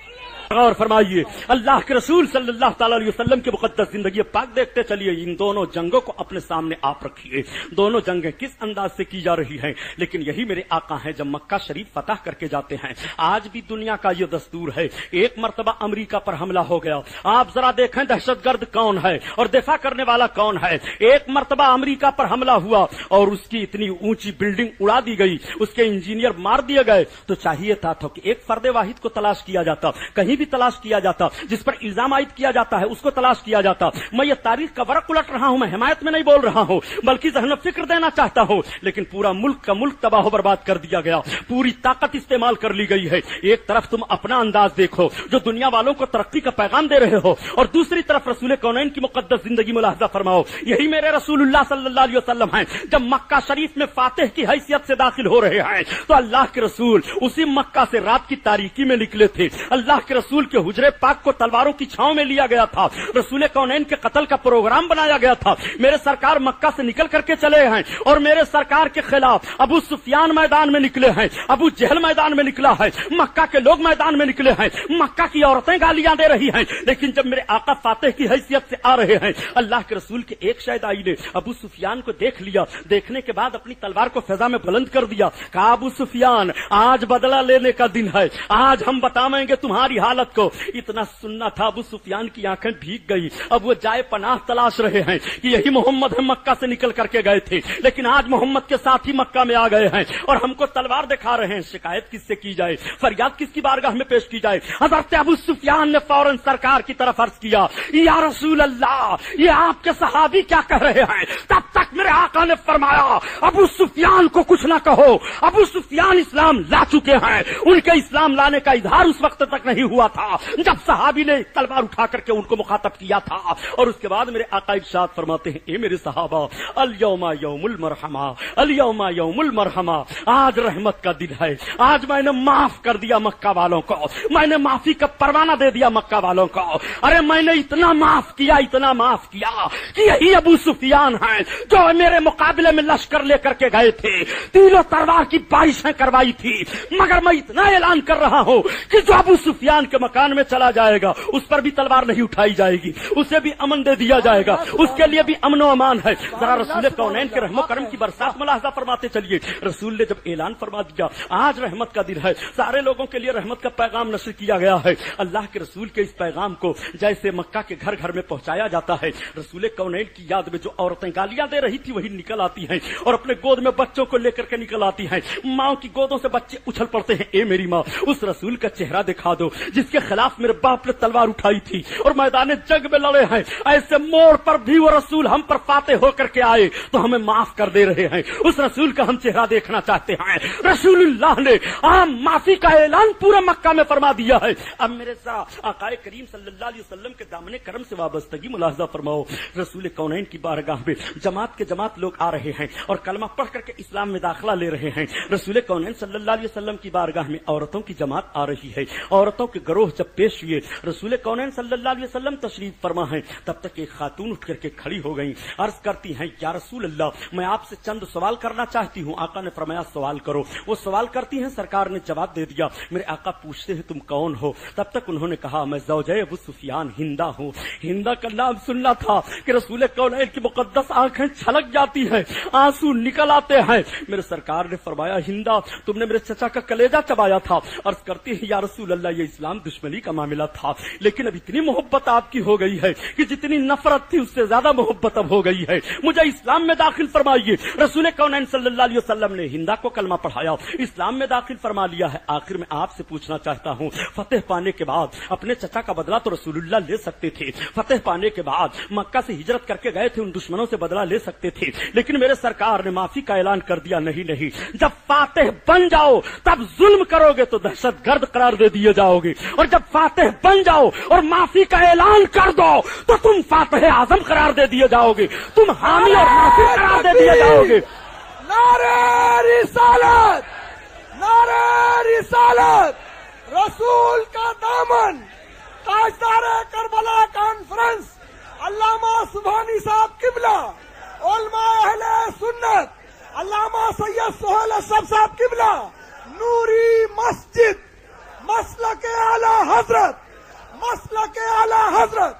B: غور فرمائیے اللہ کے رسول صلی اللہ تعالی علیہ وسلم کی مقدس زندگی پاک دیکھتے چلیے. ان دونوں جنگوں کو اپنے سامنے آپ رکھیے, دونوں جنگیں کس انداز سے کی جا رہی ہیں. لیکن یہی میرے آقا ہیں جب مکہ شریف فتح کر کے جاتے ہیں. آج بھی دنیا کا یہ دستور ہے, ایک مرتبہ امریکہ پر حملہ ہو گیا, آپ ذرا دیکھیں دہشت گرد کون ہے اور دفاع کرنے والا کون ہے. ایک مرتبہ امریکہ پر حملہ ہوا اور اس کی اتنی اونچی بلڈنگ اڑا دی گئی, اس کے انجینئر مار دیے گئے, تو چاہیے تھا کہ ایک فرد واحد کو تلاش کیا جاتا, کہیں
D: بھی تلاش کیا جاتا، جس پر الزام عائد کیا جاتا ہے اس کو تلاش کیا جاتا۔ میں یہ تاریخ کا ورق الٹ رہا ہوں، میں حمایت میں نہیں بول رہا ہوں بلکہ ذہن و فکر دینا چاہتا ہوں، لیکن پورا ملک کا ملک تباہ و برباد کر دیا گیا، پوری طاقت استعمال کر لی گئی ہے۔ ایک طرف تم اپنا انداز دیکھو جو دنیا والوں کو ترقی کا پیغام دے رہے ہو، اور دوسری طرف رسول کونین کی مقدس زندگی ملاحظہ فرماؤ۔ یہی میرے رسول اللہ صلی اللہ علیہ وسلم ہیں، جب مکہ شریف میں فاتح کی حیثیت سے داخل ہو رہے ہیں تو اللہ کے رسول اسی مکہ سے رات کی تاریکی میں نکلے تھے۔ اللہ کے رسول کے حجرے پاک کو تلواروں کی چھاؤں میں لیا گیا تھا، رسول کونین کے قتل کا پروگرام بنایا گیا تھا۔ میرے سرکار مکہ سے نکل کر کے چلے ہیں اور میرے سرکار کے خلاف ابو سفیان میدان میں نکلے ہیں، ابو جہل میدان میں نکلا ہے، مکہ کے لوگ میدان میں نکلے ہیں، مکہ کی عورتیں گالیاں دے رہی ہیں، لیکن جب میرے آقا فاتح کی حیثیت سے آ رہے ہیں، اللہ کے رسول کے ایک شہدائی نے ابو سفیان کو دیکھ لیا، دیکھنے کے بعد اپنی تلوار کو فضا میں بلند کر دیا، کہا ابو سفیان آج بدلہ لینے کا دن ہے، آج ہم بتائیں گے تمہاری حالت کو۔ اتنا سننا تھا ابو سفیان کی آنکھیں بھیگ گئی، اب وہ جائے پناہ تلاش رہے ہیں کہ یہی محمد ہے، مکہ سے نکل کر کے گئے تھے لیکن آج محمد کے ساتھ ہی مکہ میں آ گئے ہیں اور ہم کو تلوار دکھا رہے ہیں، شکایت کس سے کی جائے، فریاد کس کی بارگاہ میں پیش کی جائے؟ حضرت ابو سفیان نے فوراً سرکار کی طرف عرض کیا، یا رسول اللہ یہ آپ کے صحابی کیا کہہ رہے ہیں؟ تب تک میرے آقا نے فرمایا ابو سفیان کو کچھ نہ کہو، ابو سفیان اسلام لا چکے ہیں، ان کے اسلام لانے کا اظہار اس وقت تک نہیں ہوا تھا جب صحابی نے تلوار اٹھا کر کے ان کو مخاطب کیا تھا۔ اور اس کے بعد میرے آقا ارشاد فرماتے ہیں، اے میرے صحابہ الیوم یوم المرحمہ، الیوم یوم المرحمہ، آج رحمت کا دن ہے، آج میں نے معاف کر دیا مکہ والوں کو، میں نے معافی کا پروانہ دے دیا مکہ والوں کو۔ ارے میں نے اتنا معاف کیا، اتنا معاف کیا کہ یہی ابو سفیان ہیں جو میرے مقابلے میں لشکر لے کر کے گئے تھے، تیر و تلوار کی بارشیں کروائی تھی، مگر میں اتنا اعلان کر رہا ہوں کہ جو ابو سفیان کے مکان میں چلا جائے گا اس پر بھی تلوار نہیں اٹھائی جائے گی، اسے بھی امن دے دیا جائے گا، اس کے لیے بھی امن و امان ہے۔ ذرا رسول کونین کے رحم و کرم کی برسات ملاحظہ فرماتے چلیے۔ رسول نے جب اعلان فرما دیا آج رحمت کا دن ہے، سارے لوگوں کے لیے رحمت کا پیغام نشر کیا گیا ہے، اللہ کے رسول کے اس پیغام کو جیسے مکہ کے گھر گھر میں پہنچایا جاتا ہے، رسول کونین کی یاد میں جو عورتیں گالیاں دے رہی تھی وہی نکل آتی ہیں اور اپنے گود میں بچوں کو لے کر کے نکل آتی ہیں، ماں کی گودوں سے بچے اچھل پڑتے ہیں، اے میری ماں اس رسول کا چہرہ دکھا دو جس کے خلاف میرے باپ نے تلوار اٹھائی تھی اور میدان جنگ میں لڑے ہیں، ایسے موڑ پر بھی وہ رسول ہم پر فاتح ہو کر کے آئے تو ہمیں معاف کر دے رہے ہیں، اس رسول کا ہم چہرہ دیکھنا چاہتے ہیں۔ رسول اللہ نے عام معافی کا اعلان پورا مکہ میں فرما دیا ہے۔ اب میرے ساتھ آقا کریم صلی اللہ علیہ وسلم کے دامن کرم سے وابستگی ملاحظہ فرماؤ۔ رسول کونین کی بارگاہ میں جماعت کے جماعت لوگ آ رہے ہیں اور کلمہ پڑھ کر کے اسلام میں داخلہ لے رہے ہیں۔ رسول کونین صلی اللہ علیہ وسلم کی بارگاہ میں عورتوں کی جماعت آ رہی ہے، عورتوں کے گروہ جب پیش ہوئے رسول کونین صلی اللہ علیہ وسلم تشریف فرما ہے، تب تک ایک خاتون اٹھ کر کے کھڑی ہو گئی، عرض کرتی ہیں یا رسول اللہ میں آپ سے چند سوال کرنا چاہتی ہوں۔ آقا نے فرمایا سوال کرو۔ وہ سوال کرتی ہیں، سرکار نے جواب دے دیا۔ میرے آقا پوچھتے ہیں تم کون ہو؟ تب تک انہوں نے کہا میں زوجہ ابو سفیان ہندا ہوں۔ ہندا کا نام سننا تھا کہ رسول کونین کی مقدس آنکھیں چھلک جاتی ہیں، آنسو نکل آتے ہیں۔ میرے سرکار نے فرمایا ہندا تم نے میرے چچا کا کلیجہ چبایا تھا۔ عرض کرتی ہے یا رسول اللہ یہ اسلام دشمنی کا معاملہ تھا، لیکن اب اتنی محبت آپ کی ہو گئی ہے کہ جتنی نفرت تھی اس سے زیادہ محبت اب ہو گئی ہے، مجھے اسلام میں داخل فرمائیے۔ رسول کونین صلی اللہ علیہ وسلم نے ہندا کو کلمہ پڑھایا، اسلام میں داخل فرما لیا ہے۔ آخر میں آپ سے پوچھنا چاہتا ہوں، فتح پانے کے بعد اپنے چچا کا بدلہ تو رسول اللہ لے سکتے تھے، فتح پانے کے بعد مکہ سے ہجرت کر کے گئے تھے، ان دشمنوں سے بدلہ لے سکتے تھے، لیکن میرے سرکار نے معافی کا اعلان کر دیا نہیں، جب فاتح بن جاؤ تب ظلم کرو گے تو دہشت گرد قرار دے دیے جاؤ گے، اور جب فاتح بن جاؤ اور معافی کا اعلان کر دو تو تم فاتح اعظم قرار دے دیے جاؤ گے، تم حامی اور معافی قرار دے دیے جاؤ گے۔
C: نعرہ رسالت، نعرہ رسالت، رسول کا دامن، تاجدار کربلا کانفرنس علامہ سبحانی صاحب قبلہ، علماء اہل سنت علامہ سید سہیل اشرف صاحب قبلہ، نوری مسجد، مسلک اعلی حضرت، مسلک اعلی حضرت۔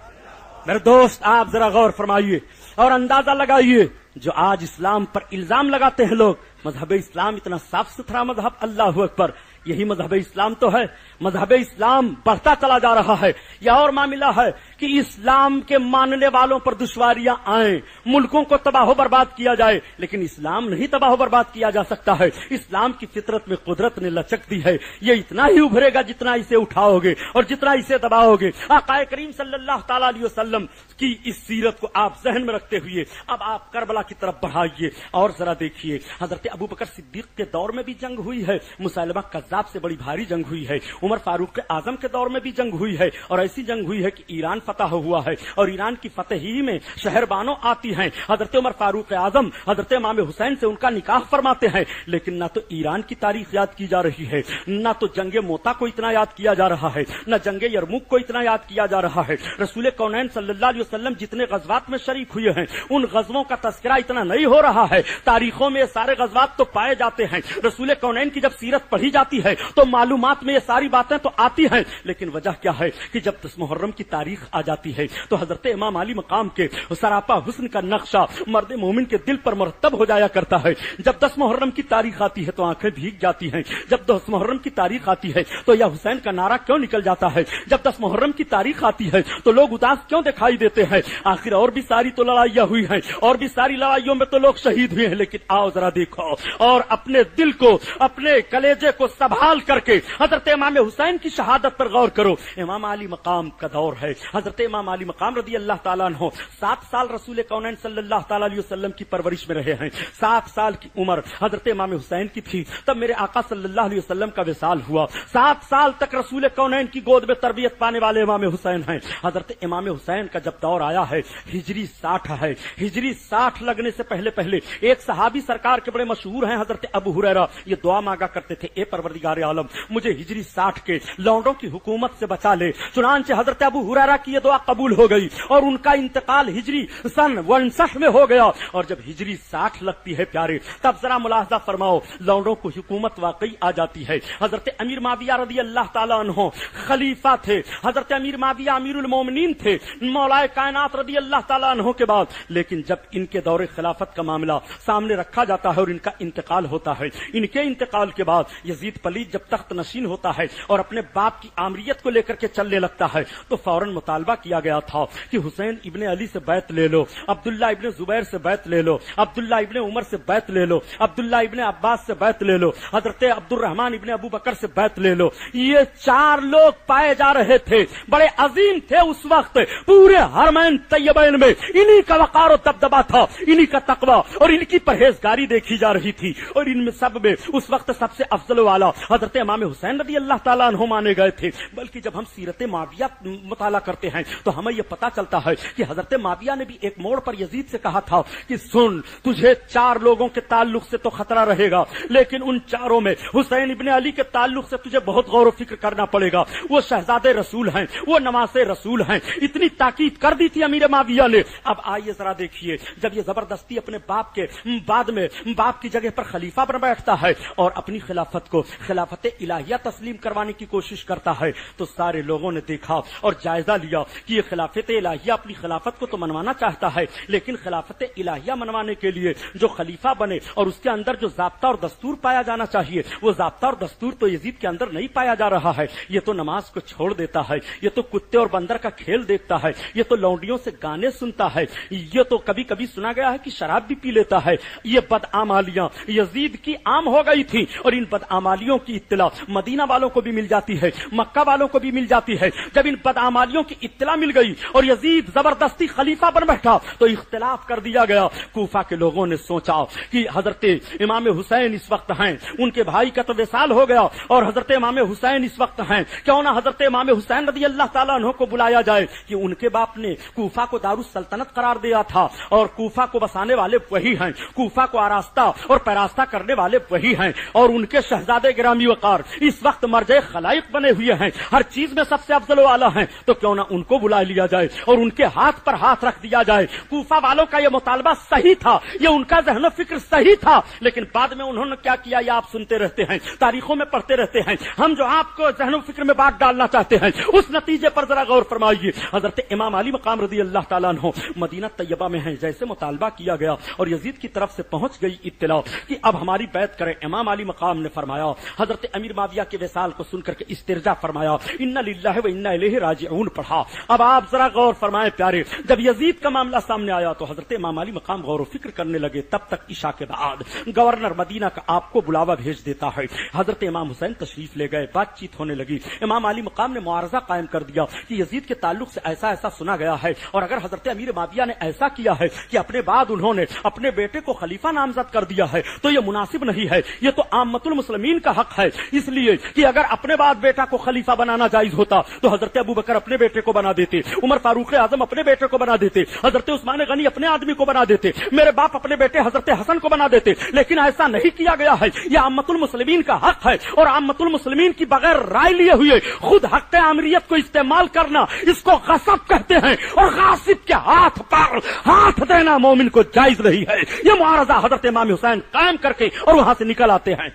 D: میرے دوست آپ ذرا غور فرمائیے اور اندازہ لگائیے، جو آج اسلام پر الزام لگاتے ہیں لوگ، مذہب اسلام اتنا صاف ستھرا مذہب، اللہ اکبر، یہی مذہب اسلام تو ہے۔ مذہب اسلام بڑھتا چلا جا رہا ہے، یا اور معاملہ ہے کہ اسلام کے ماننے والوں پر دشواریاں آئیں، ملکوں کو تباہ و برباد کیا جائے، لیکن اسلام نہیں تباہ و برباد کیا جا سکتا ہے۔ اسلام کی فطرت میں قدرت نے لچک دی ہے، یہ اتنا ہی ابھرے گا جتنا اسے اٹھاؤ گے اور جتنا اسے دباؤ گے۔ آقا کریم صلی اللہ تعالی علیہ وسلم کی اس سیرت کو آپ ذہن میں رکھتے ہوئے اب آپ کربلا کی طرف بڑھائیے اور ذرا دیکھیے، حضرت ابو بکر صدیق کے دور میں بھی جنگ ہوئی ہے، مسلمہ کذاب سے بڑی بھاری جنگ ہوئی ہے، عمر فاروق اعظم کے دور میں بھی جنگ ہوئی ہے، اور ایسی جنگ ہوئی ہے کہ ایران فتح ہوا ہے، اور ایران کی فتح ہی میں شہر بانو آتی ہیں، حضرت عمر فاروق اعظم حضرت امام حسین سے ان کا نکاح فرماتے ہیں، لیکن نہ تو ایران کی تاریخ یاد کی جا رہی ہے، نہ تو جنگ موتا کو اتنا یاد کیا جا رہا ہے، نہ جنگ یرموک کو اتنا یاد کیا جا رہا ہے۔ رسول کونین صلی اللہ علیہ وسلم جتنے غزوات میں شریک ہوئے ہیں ان غزووں کا تذکرہ اتنا نہیں ہو رہا ہے، تاریخوں میں یہ سارے غزوات تو پائے جاتے ہیں، رسول کونین کی جب سیرت پڑھی جاتی ہے تو معلومات میں یہ ساری باتیں تو آتی ہیں، لیکن وجہ کیا ہے کہ جب 10 محرم کی تاریخ آ جاتی ہے تو حضرت امام علی مقام کے سراپا حسن کا نقشہ مرد مومن کے دل پر مرتب ہو جایا کرتا ہے۔ جب 10 محرم کی تاریخ آتی ہے تو آنکھیں بھیگ جاتی ہیں، جب 10 محرم کی تاریخ آتی ہے تو یا حسین کا نعرہ کیوں نکل جاتا ہے، جب 10 محرم کی تاریخ آتی ہے تو لوگ اداس کیوں دکھائی دیتے ہیں۔ آخر اور بھی ساری تو لڑائیاں ہوئی ہیں، اور بھی ساری لڑائیوں میں تو لوگ شہید ہوئے ہیں، لیکن آؤ ذرا دیکھو اور اپنے دل کو، اپنے کلیجے کو سنبھال کر کے حضرت امام حسین کی شہادت پر غور کرو۔ امام علی مقام کا دور ہے، حضرت امام علی مقام رضی اللہ تعالیٰ عنہ 7 سال رسول کونین صلی اللہ تعالیٰ علیہ وسلم کی پرورش میں رہے ہیں، 7 سال کی عمر حضرت امام حسین کی تھی تب میرے آقا صلی اللہ علیہ وسلم کا وصال ہوا، 7 سال تک رسول کونین کی گود میں تربیت پانے والے امام حسین ہیں۔ حضرت امام حسین کا جب دور آیا ہے ہجری 60 ہے، ہجری 60 لگنے سے پہلے پہلے ایک صحابی سرکار کے بڑے مشہور ہیں حضرت ابو ہریرہ، یہ دعا مانگا کرتے تھے، اے پروردگار عالم مجھے ہجری 60 کے لونڈوں کی حکومت سے بچا لے۔ چنانچہ حضرت ابو ہریرہ کی یہ دعا قبول ہو گئی اور ان کا انتقال ہجری سن 59 میں ہو گیا، اور جب ہجری 60 لگتی ہے پیارے تب ذرا ملاحظہ فرماؤ لونڈوں کو حکومت واقعی آ جاتی ہے۔ حضرت امیر معاویہ رضی اللہ تعالیٰ عنہ خلیفہ تھے، حضرت امیر معاویہ امیر المومنین تھے مولا کائنات رضی اللہ تعالیٰ عنہ کے بعد، لیکن جب ان کے دور خلافت کا معاملہ سامنے رکھا جاتا ہے اور ان کا انتقال ہوتا ہے، ان کے انتقال کے بعد یزید پلید جب تخت نشین ہوتا ہے اور اپنے باپ کی آمریت کو لے کر کے چلنے لگتا ہے تو فوراً مطالبہ کیا گیا تھا کہ حسین ابن علی سے بیعت لے لو، عبداللہ ابن زبیر سے بیعت لے لو، عبداللہ ابن عمر سے بیعت لے لو، عبداللہ ابن عباس سے بیعت لے لو، حضرت عبد الرحمن ابن ابو بکر سے بیعت لے لو۔ یہ 4 لوگ پائے جا رہے تھے، بڑے عظیم تھے اس وقت، پورے حرمین طیبین میں انہی کا وقار و دبدبا تھا، انہی کا تقوی اور ان کی پرہیزگاری دیکھی جا رہی تھی، اور ان میں سب میں اس وقت سب سے افضل والا حضرت امام حسین رضی اللہ تعالیٰ عنہ مانے گئے تھے۔ بلکہ جب ہم سیرت معاویہ مطالعہ کرتے ہیں تو ہمیں یہ پتا چلتا ہے کہ حضرت معاویہ نے بھی ایک موڑ پر یزید سے کہا تھا کہ سن تجھے 4 لوگوں کے تعلق سے تو خطرہ رہے گا، لیکن ان 4 میں حسین ابن علی کے تعلق سے تجھے بہت غور و فکر کرنا پڑے گا، وہ شہزادے رسول ہیں، وہ نواسے رسول ہیں۔ اتنی تاکید کر دی تھی امیر معاویہ نے۔ اب آئیے ذرا دیکھیے جب یہ زبردستی اپنے باپ کے بعد میں باپ کی جگہ پر خلیفہ بن بیٹھتا ہے اور اپنی خلافت کو خلافت الہیہ تسلیم کروانے کی کوشش کرتا ہے تو سارے لوگوں نے دیکھا اور جائزہ لیا کہ یہ خلافت الہیہ اپنی خلافت کو تو منوانا چاہتا ہے، لیکن خلافت الہیہ منوانے کے لیے جو خلیفہ بنے اور اس کے اندر جو ضابطہ اور دستور پایا جانا چاہیے وہ ضابطہ اور دستور تو یزید کے اندر نہیں پایا جا رہا ہے۔ یہ تو نماز کو چھوڑ دیتا ہے، یہ تو کتے اور بندر کا کھیل دیکھتا ہے، یہ تو لونڈیوں سے گانے سنتا ہے، یہ تو کبھی کبھی سنا گیا ہے کہ شراب بھی پی لیتا ہے۔ یہ بدعمالیاں یزید کی عام ہو گئی تھی، اور ان بدعمالیوں کی اطلاع مدینہ والوں کو بھی مل جاتی ہے، مکہ والوں کو بھی مل جاتی ہے۔ جب ان بدعمالیوں کی اطلاع مل گئی اور یزید زبردستی خلیفہ بن بیٹھا تو اختلاف کر دیا گیا۔ کوفہ کے لوگوں نے سوچا کہ حضرت امام حسین اس وقت ہیں، ان کے بھائی کا تو وصال ہو گیا اور حضرت امام حسین اس وقت ہیں، کیوں نہ حضرت امام حسین رضی اللہ تعالیٰ عنہ کو بلایا جائے کہ ان کے باپ نے کوفہ کو دارالسلطنت قرار دیا تھا اور کوفہ کو بسانے والے وہی ہیں، کوفہ کو آراستہ اور پیراستہ کرنے والے وہی ہیں، اور ان کے شہزادے گرامی وقار اس وقت مرجع خلائق بنے ہوئے ہیں، ہر چیز میں سب سے افضل والا ہیں، تو کیوں نہ ان کو بلا لیا جائے اور ان کے ہاتھ پر ہاتھ رکھ دیا جائے۔ کوفہ والوں کا یہ مطالبہ صحیح تھا، یہ ان کا ذہن و فکر صحیح تھا، لیکن بعد میں انہوں نے کیا کیا یہ آپ سنتے رہتے ہیں، تاریخوں میں پڑھتے رہتے ہیں۔ ہم جو آپ کو ذہن و فکر میں بات ڈالنا چاہتے ہیں اس نتیجے پر ذرا غور فرمائیے۔ حضرت امام علی مقام رضی اللہ تعالیٰ عنہ مدینہ طیبہ میں ہیں، جیسے مطالبہ کیا گیا اور یزید کی طرف سے پہنچ گئی اطلاع کہ اب ہماری بیعت کریں، امام علی مقام نے فرمایا، حضرت امیر معاویہ کے وصال کو سن کر کے استرجاع فرمایا، انا للہ و انا الیہ راجعون پڑھا، اب آپ ذرا غور فرمائیں پیارے، جب یزید کا معاملہ سامنے آیا تو حضرت امام علی مقام غور و فکر کرنے لگے. تب تک عشاء کے بعد گورنر مدینہ کا آپ کو بلاوا بھیج دیتا ہے. حضرت امام حسین تشریف لے گئے، بات چیت ہونے لگی. امام علی مقام نے معارضہ قائم کر دیا کہ یزید کے تعلق سے ایسا ایسا سنا گیا ہے، اور اگر حضرت امیر معاویہ نے ایسا کیا ہے کہ اپنے بعد انہوں نے اپنے بیٹے کو خلیفہ نامزد کر دیا ہے تو یہ مناسب نہیں ہے، یہ تو عامت المسلمین کا حق ہے. اس لیے کہ اگر اپنے بعد بیٹا کو خلیفہ بنانا جائز ہوتا تو حضرت ابو بکر اپنے بیٹے کو بنا دیتے، عمر فاروق اعظم اپنے بیٹے کو بنا دیتے، حضرت عثمان غنی اپنے آدمی کو بنا دیتے، میرے باپ اپنے بیٹے حضرت حسن کو بنا دیتے. لیکن ایسا نہیں کیا گیا ہے. یہ عامت المسلمین کا حق ہے، اور عامت المسلمین کی بغیر رائے لیے ہوئے خود حق آمریت کو استعمال کرنا اس کو غصب کہتے ہیں، اور غاصب کے ہاتھ پر ہاتھ دینا مومن کو جائز نہیں ہے. یہ معارضہ حضرت امام حسین قائم کر کے اور وہاں سے نکل آتے ہیں.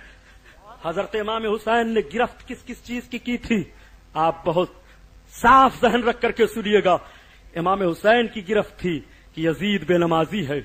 D: حضرت امام حسین نے گرفت کس کس چیز کی تھی آپ بہت صاف ذہن رکھ کر کے سنیے گا. امام حسین کی گرفت تھی کہ یزید بے نمازی ہے.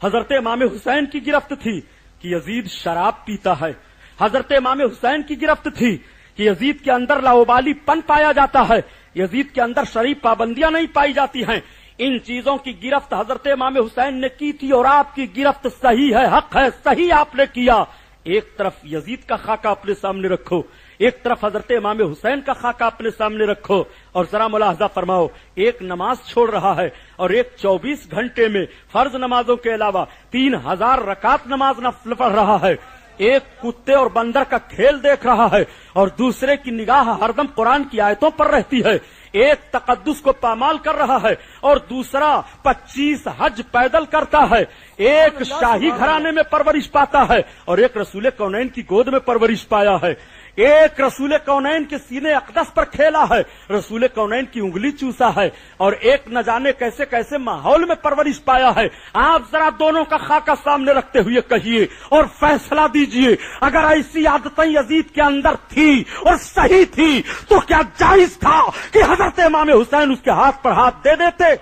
D: حضرت امام حسین کی گرفت تھی کہ یزید شراب پیتا ہے. حضرت امام حسین کی گرفت تھی کہ یزید کے اندر لاوبالی پن پایا جاتا ہے، یزید کے اندر شرعی پابندیاں نہیں پائی جاتی ہیں. ان چیزوں کی گرفت حضرت امام حسین نے کی تھی، اور آپ کی گرفت صحیح ہے، حق ہے، صحیح آپ نے کیا. ایک طرف یزید کا خاکہ اپنے سامنے رکھو، ایک طرف حضرت امام حسین کا خاکہ اپنے سامنے رکھو، اور ذرا ملاحظہ فرماؤ، ایک نماز چھوڑ رہا ہے اور ایک 24 گھنٹے میں فرض نمازوں کے علاوہ 3000 رکعت نماز نفل پڑھ رہا ہے. ایک کتے اور بندر کا کھیل دیکھ رہا ہے اور دوسرے کی نگاہ ہردم قرآن کی آیتوں پر رہتی ہے. ایک تقدس کو پامال کر رہا ہے اور دوسرا 25 حج پیدل کرتا ہے. ایک شاہی گھرانے میں پرورش پاتا ہے اور ایک رسول کونین کی گود میں پرورش پایا ہے. ایک رسول کونین کے سینے اقدس پر کھیلا ہے، رسول کونین کی انگلی چوسا ہے، اور ایک نہ جانے کیسے کیسے ماحول میں پرورش پایا ہے. آپ ذرا دونوں کا خاکہ سامنے رکھتے ہوئے کہیے اور فیصلہ دیجئے، اگر ایسی عادتیں یزید کے اندر تھی اور صحیح تھی تو کیا جائز تھا کہ حضرت امام حسین اس کے ہاتھ پر ہاتھ دے دیتے؟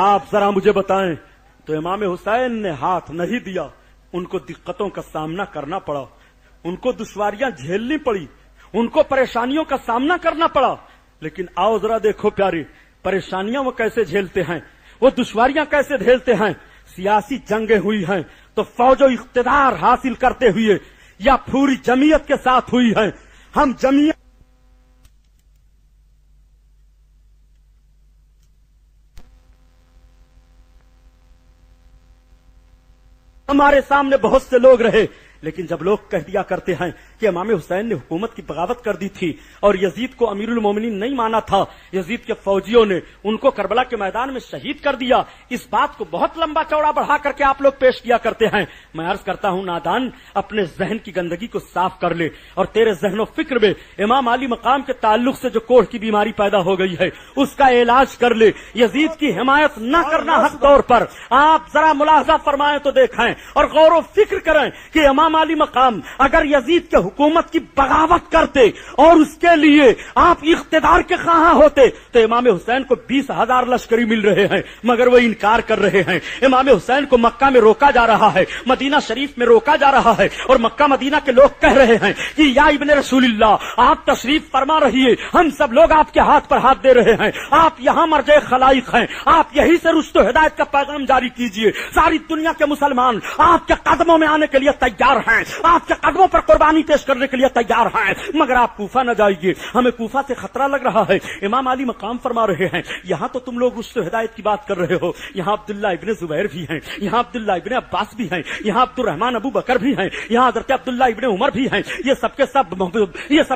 D: آپ ذرا مجھے بتائیں. تو امام حسین نے ہاتھ نہیں دیا، ان کو دقتوں کا سامنا کرنا پڑا، ان کو دشواریاں جھیلنی پڑی، ان کو پریشانیوں کا سامنا کرنا پڑا. لیکن آؤ ذرا دیکھو پیارے، پریشانیاں وہ کیسے جھیلتے ہیں، وہ دشواریاں کیسے جھیلتے ہیں. سیاسی جنگیں ہوئی ہیں تو فوج و اقتدار حاصل کرتے ہوئے یا پوری جمعیت کے ساتھ ہوئی ہیں. ہم جمعیت ہمارے سامنے بہت سے لوگ رہے، لیکن جب لوگ کہہ دیا کرتے ہیں کہ امام حسین نے حکومت کی بغاوت کر دی تھی اور یزید کو امیر المومنین نہیں مانا تھا، یزید کے فوجیوں نے ان کو کربلا کے میدان میں شہید کر دیا، اس بات کو بہت لمبا چوڑا بڑھا کر کے آپ لوگ پیش کیا کرتے ہیں. میں عرض کرتا ہوں نادان، اپنے ذہن کی گندگی کو صاف کر لے اور تیرے ذہن و فکر میں امام علی مقام کے تعلق سے جو کوڑھ کی بیماری پیدا ہو گئی ہے اس کا علاج کر لے. یزید کی حمایت نہ کرنا حق طور پر. آپ ذرا ملاحظہ فرمائیں تو دیکھیں اور غور و فکر کریں کہ امام علی مقام اگر یزید کے حکومت کی بغاوت کرتے اور اس کے لیے آپ اقتدار کے خواہاں ہوتے تو امام حسین کو 20,000 لشکری مل رہے ہیں، مگر وہ انکار کر رہے ہیں. امام حسین کو مکہ میں روکا جا رہا ہے، مدینہ شریف میں روکا جا رہا ہے، اور مکہ مدینہ کے لوگ کہہ رہے ہیں کہ یا ابن رسول اللہ آپ تشریف فرما رہیے، ہم سب لوگ آپ کے ہاتھ پر ہاتھ دے رہے ہیں، آپ یہاں مرجع خلائق ہیں، آپ یہی سے رشد و ہدایت کا پیغام جاری کیجیے. ساری دنیا کے مسلمان آپ کے قدموں میں آنے کے لیے تیار ہیں، آپ کے قدموں پر قربانی پیش کرنے کے لیے تیار ہیں، مگر آپ کوفہ نہ جائیے، ہمیں کوفہ سے خطرہ لگ رہا ہے. امام علی مقام فرما رہے ہیں یہاں تو تم لوگ رشد و ہدایت کی بات کر رہے ہو، یہاں عبداللہ ابن زبیر بھی ہیں، یہاں عبداللہ ابن عباس بھی ہیں، یہاں عبد الرحمن ابو بکر بھی ہیں، یہاں حضرت عبداللہ ابن عمر بھی ہیں، یہ سب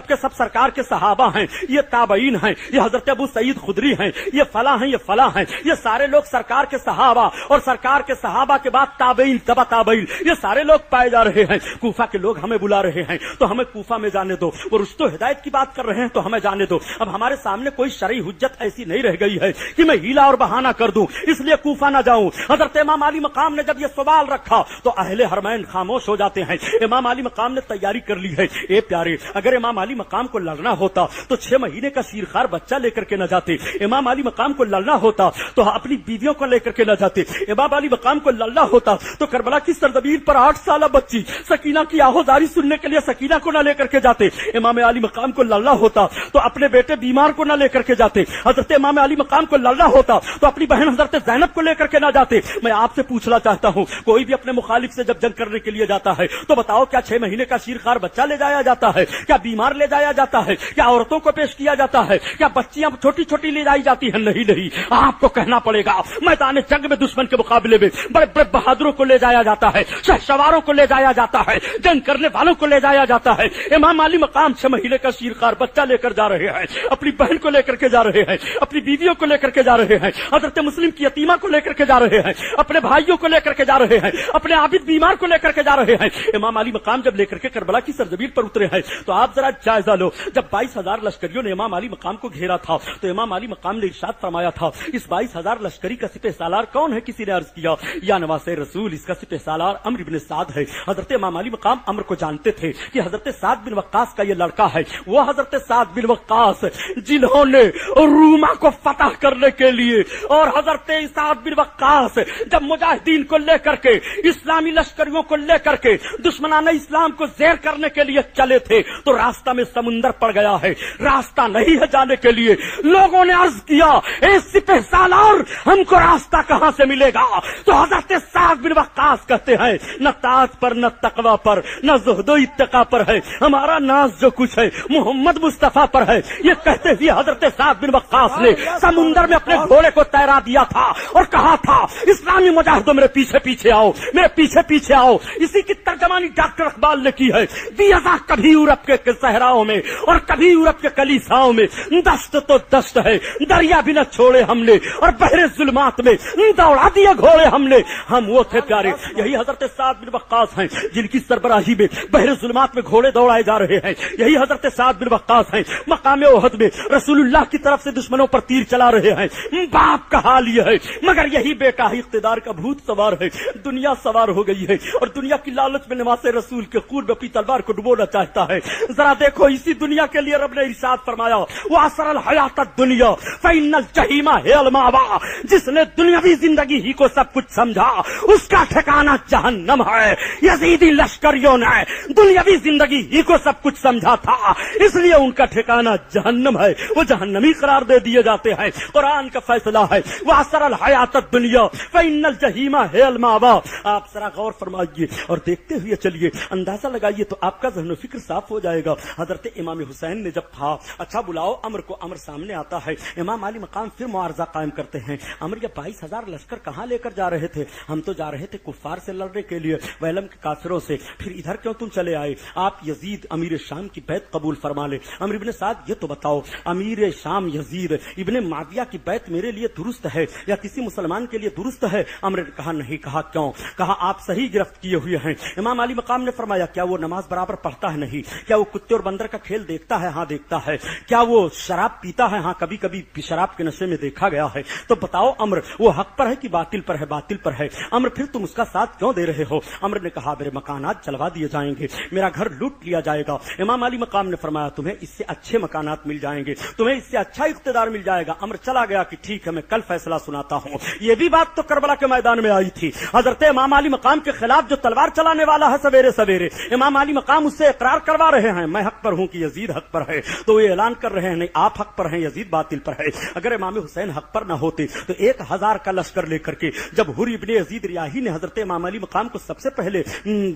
D: کے سب سرکار کے صحابہ ہیں، یہ تابعین ہیں، یہ حضرت ابو سعید خدری ہیں، یہ فلاں ہیں، یہ فلاں ہیں، یہ سارے لوگ سرکار کے صحابہ اور سرکار کے صحابہ کے بعد تابعین تبع تابعین، یہ سارے لوگ پائے جا رہے ہیں. کوفہ کے لوگ ہمیں بلا رہے ہیں تو ہمیں کوفہ میں جانے دو، وہ رشد و ہدایت کی بات کر رہے ہیں تو ہمیں جانے دو. اب ہمارے سامنے کوئی شرعی حجت ایسی نہیں رہ گئی ہے کہ میں ہیلا اور بہانہ کر دوں اس لیے کوفہ نہ جاؤں. حضرت امام علی مقام نے جب یہ سوال رکھا تو اہل حرمین خاموش ہو جاتے ہیں. امام علی مقام نے تیاری کر لی ہے. اے پیارے، اگر امام علی مقام کو لڑنا ہوتا تو 6 مہینے کا شیرخوار بچہ لے کر کے نہ جاتے. امام علی مقام کو لڑنا ہوتا تو اپنی بیویوں کو لے کر کے نہ جاتے. امام علی مقام کو لڑنا ہوتا تو کربلا کی سرزمین پر 8 سالہ بچی سکینہ کی آہوزاری سننے کے لیے سکینہ سکینہ کو نہ لے کر کے جاتے، امام علی مقام کو لڑنا ہوتا تو اپنے بیٹے بیمار کو نہ لے کر کے جاتے، حضرت امام علی مقام کو لڑنا ہوتا تو اپنی بہن حضرت زینب کو لے کر کے نہ جاتے۔ میں آپ سے پوچھنا چاہتا ہوں، کوئی بھی اپنے مخالف سے جب جنگ کرنے کے لیے جاتا ہے تو بتاؤ کیا 6 مہینے کا شیرخوار بچہ لے جایا جاتا ہے؟ کیا بیمار لے جایا جاتا ہے؟ کیا عورتوں کو پیش کیا جاتا ہے؟ کیا بچیاں چھوٹی چھوٹی لے جائی جاتی ہیں؟ نہیں نہیں، آپ کو کہنا پڑے گا میدان جنگ میں دشمن کے مقابلے میں بڑے بڑے بہادروں کو لے جایا جاتا ہے، شہسواروں کو لے جایا جاتا ہے، جنگ کرنے والوں کو لے جایا جاتا ہے۔ امام علی مقام 6 مہینے کا شیرخوار بچہ لے کر جا رہے ہیں، اپنی بہن کو لے کر کے جا رہے ہیں، اپنی بیویوں کو لے کر کے جا رہے ہیں، حضرت مسلم کی یتیمہ کو لے کر کے جا رہے ہیں، اپنے بھائیوں کو لے کر کے جا رہے ہیں، اپنے عابد بیمار کو لے کر کے جا رہے ہیں۔ امام علی مقام جب لے کر کے کربلا کی سرزمین پر اترے ہیں تو آپ ذرا جائزہ لو، جب 22,000 لشکریوں نے امام علی مقام کو گھیرا تھا تو امام علی مقام نے ارشاد فرمایا تھا اس 22,000 لشکری کا سپہ سالار کون ہے؟ کسی نے عرض کیا یا نواز رسول، اس کا سپہ سالار عمرو بن سعد ہے۔ حضرت امام علی مقام عمرو کو جانتے تھے کہ حضرت سعد بن وقاص کا یہ لڑکا ہے، وہ حضرت سعد بن وقاص جنہوں نے روما کو فتح کرنے کے لیے اور حضرت سعد بن وقاص جب مجاہدین کو لے کر کے اسلامی لشکریوں کو لے کر کے دشمنان اسلام کو زیر کرنے کے لیے چلے تھے تو راستہ میں سمندر پڑ گیا ہے، راستہ نہیں ہے جانے کے لیے۔ لوگوں نے عرض کیا اے سپہ سالار ہم کو راستہ کہاں سے ملے گا؟ تو حضرت سعد بن وقاص کہتے ہیں نہ طاعت پر، نہ تقوی پر، نہ زہد و اتقا پر ہے، ہمارا ناز جو کچھ ہے محمد مصطفیٰ پر ہے۔ یہ کہتے ہوئے حضرت سعد بن وقاص نے سمندر میں اپنے گھوڑے کو تیرا دیا تھا اور کہا تھا اسلامی مجاہدوں میرے پیچھے پیچھے آؤ، میرے پیچھے پیچھے آؤ۔ اسی کی ترجمانی ڈاکٹر اقبال نے کی ہے، دیازا کبھی یورپ کے صحراؤں میں اور کبھی یورپ کے کلیساؤں میں، دشت تو دشت ہے دریا بھی نہ چھوڑے ہم نے اور بحر ظلمات میں دوڑا دیے گھوڑے ہم نے، ہم وہ تھے پیارے۔ یہی حضرت سعد بن وقاص ہیں جن کی سربراہی میں بحر ظلمات میں گھوڑے دوڑائے جا رہے ہیں، یہی حضرت سعد بن وقاص ہیں مقام احد میں رسول اللہ کی طرف سے دشمنوں پر تیر چلا رہے ہیں۔ باپ کا حال یہ ہے، مگر یہی بیٹا ہی اقتدار کا بھوت سوار ہے، دنیا سوار ہو گئی ہے اور دنیا کی لالچ میں نواز رسول کے خون میں اپنی تلوار کو ڈبونا چاہتا ہے۔ ذرا دیکھو اسی دنیا کے لیے رب نے ارشاد فرمایا وَأَسْرَ الْحَيَاةَ الدُّنْيَا فَإِنَّ الْجَحِيمَ هِيَ الْمَأْوَىٰ، جس نے دنیاوی زندگی ہی کو سب کچھ سمجھا اس کا ٹھکانہ جہنم ہے۔ یزیدی لشکریوں نے دنیاوی زندگی ہی کو سب کچھ سمجھا تھا اس لیے ان کا ٹھکانہ جہنم ہے، وہ جہنمی قرار دے دیے جاتے ہیں۔ قرآن کا فیصلہ ہے وَأَسْرَ الْحَيَاةَ الدُّنْيَا فَإِنَّ الْجَحِيمَ هِيَ الْمَأْوَىٰ۔ آپ ذرا غور فرمائیے اور دیکھتے ہوئے چلیے، اندازہ لگائیے تو آپ کا ذہن و فکر صاف ہو جائے گا۔ حضرت امام حسین نے جب کہا اچھا بلاؤ امر کو، امر سامنے آتا ہے، امام علی مقام پھر معارضہ قائم کرتے ہیں۔ امر یہ 22,000 لشکر کہاں لے کر جا رہے تھے؟ ہم تو جا رہے تھے کفار سے لڑنے کے لیے، ویلم کے کافروں سے، پھر ادھر کیوں تم چلے آئے؟ آپ یزید امیر شام کی بیعت قبول فرما لے۔ امر ابن سعد یہ تو بتاؤ امیر شام یزید ابن معاویہ کی بیعت میرے لیے درست ہے یا کسی مسلمان کے لیے درست ہے؟ امر نے کہا نہیں۔ کہا کیوں؟ کہا آپ صحیح گرفت کیے ہوئے ہیں۔ امام علی مقام نے فرمایا کیا وہ نماز برابر پڑھتا ہے؟ نہیں۔ کیا وہ کتے اور بندر کا کھیل دیکھتا ہے؟ ہاں دیکھتا ہے۔ کیا وہ شراب پیتا ہے؟ ہاں کبھی کبھی شراب کے نشے میں دیکھا گیا ہے۔ تو بتاؤ امر وہ حق پر ہے کہ باطل پر ہے؟ باطل پر ہے۔ امر پھر تم اس کا ساتھ کیوں دے رہے ہو؟ امر نے کہا میرے مکانات جلوا دیے جائیں گے، میرا گھر لوٹ لیا جائے گا۔ امام علی مقام نے فرمایا تمہیں اس سے اچھے مکانات مل جائیں گے، تمہیں اس سے اچھا اقتدار مل جائے گا۔ امر چلا گیا کہ ٹھیک ہے میں کل فیصلہ سناتا ہوں۔ یہ بھی بات تو کربلا کے میدان میں آئی تھی، حضرت امام علی مقام کے خلاف جو تلوار چلانے والا ہے سویرے سویرے امام علی مقام اس سے اقرار کروا رہے ہیں میں حق پر ہوں کہ یزید حق پر ہے، تو یہ اعلان کر رہے ہیں نہیں آپ حق پر ہیں یزید باطل پر ہے۔ اگر امام حسین حق پر نہ ہوتے تو 1,000 کا لشکر لے کر کے جب حر ابن یزید ریاحی نے حضرت امام علی مقام کو سب سے پہلے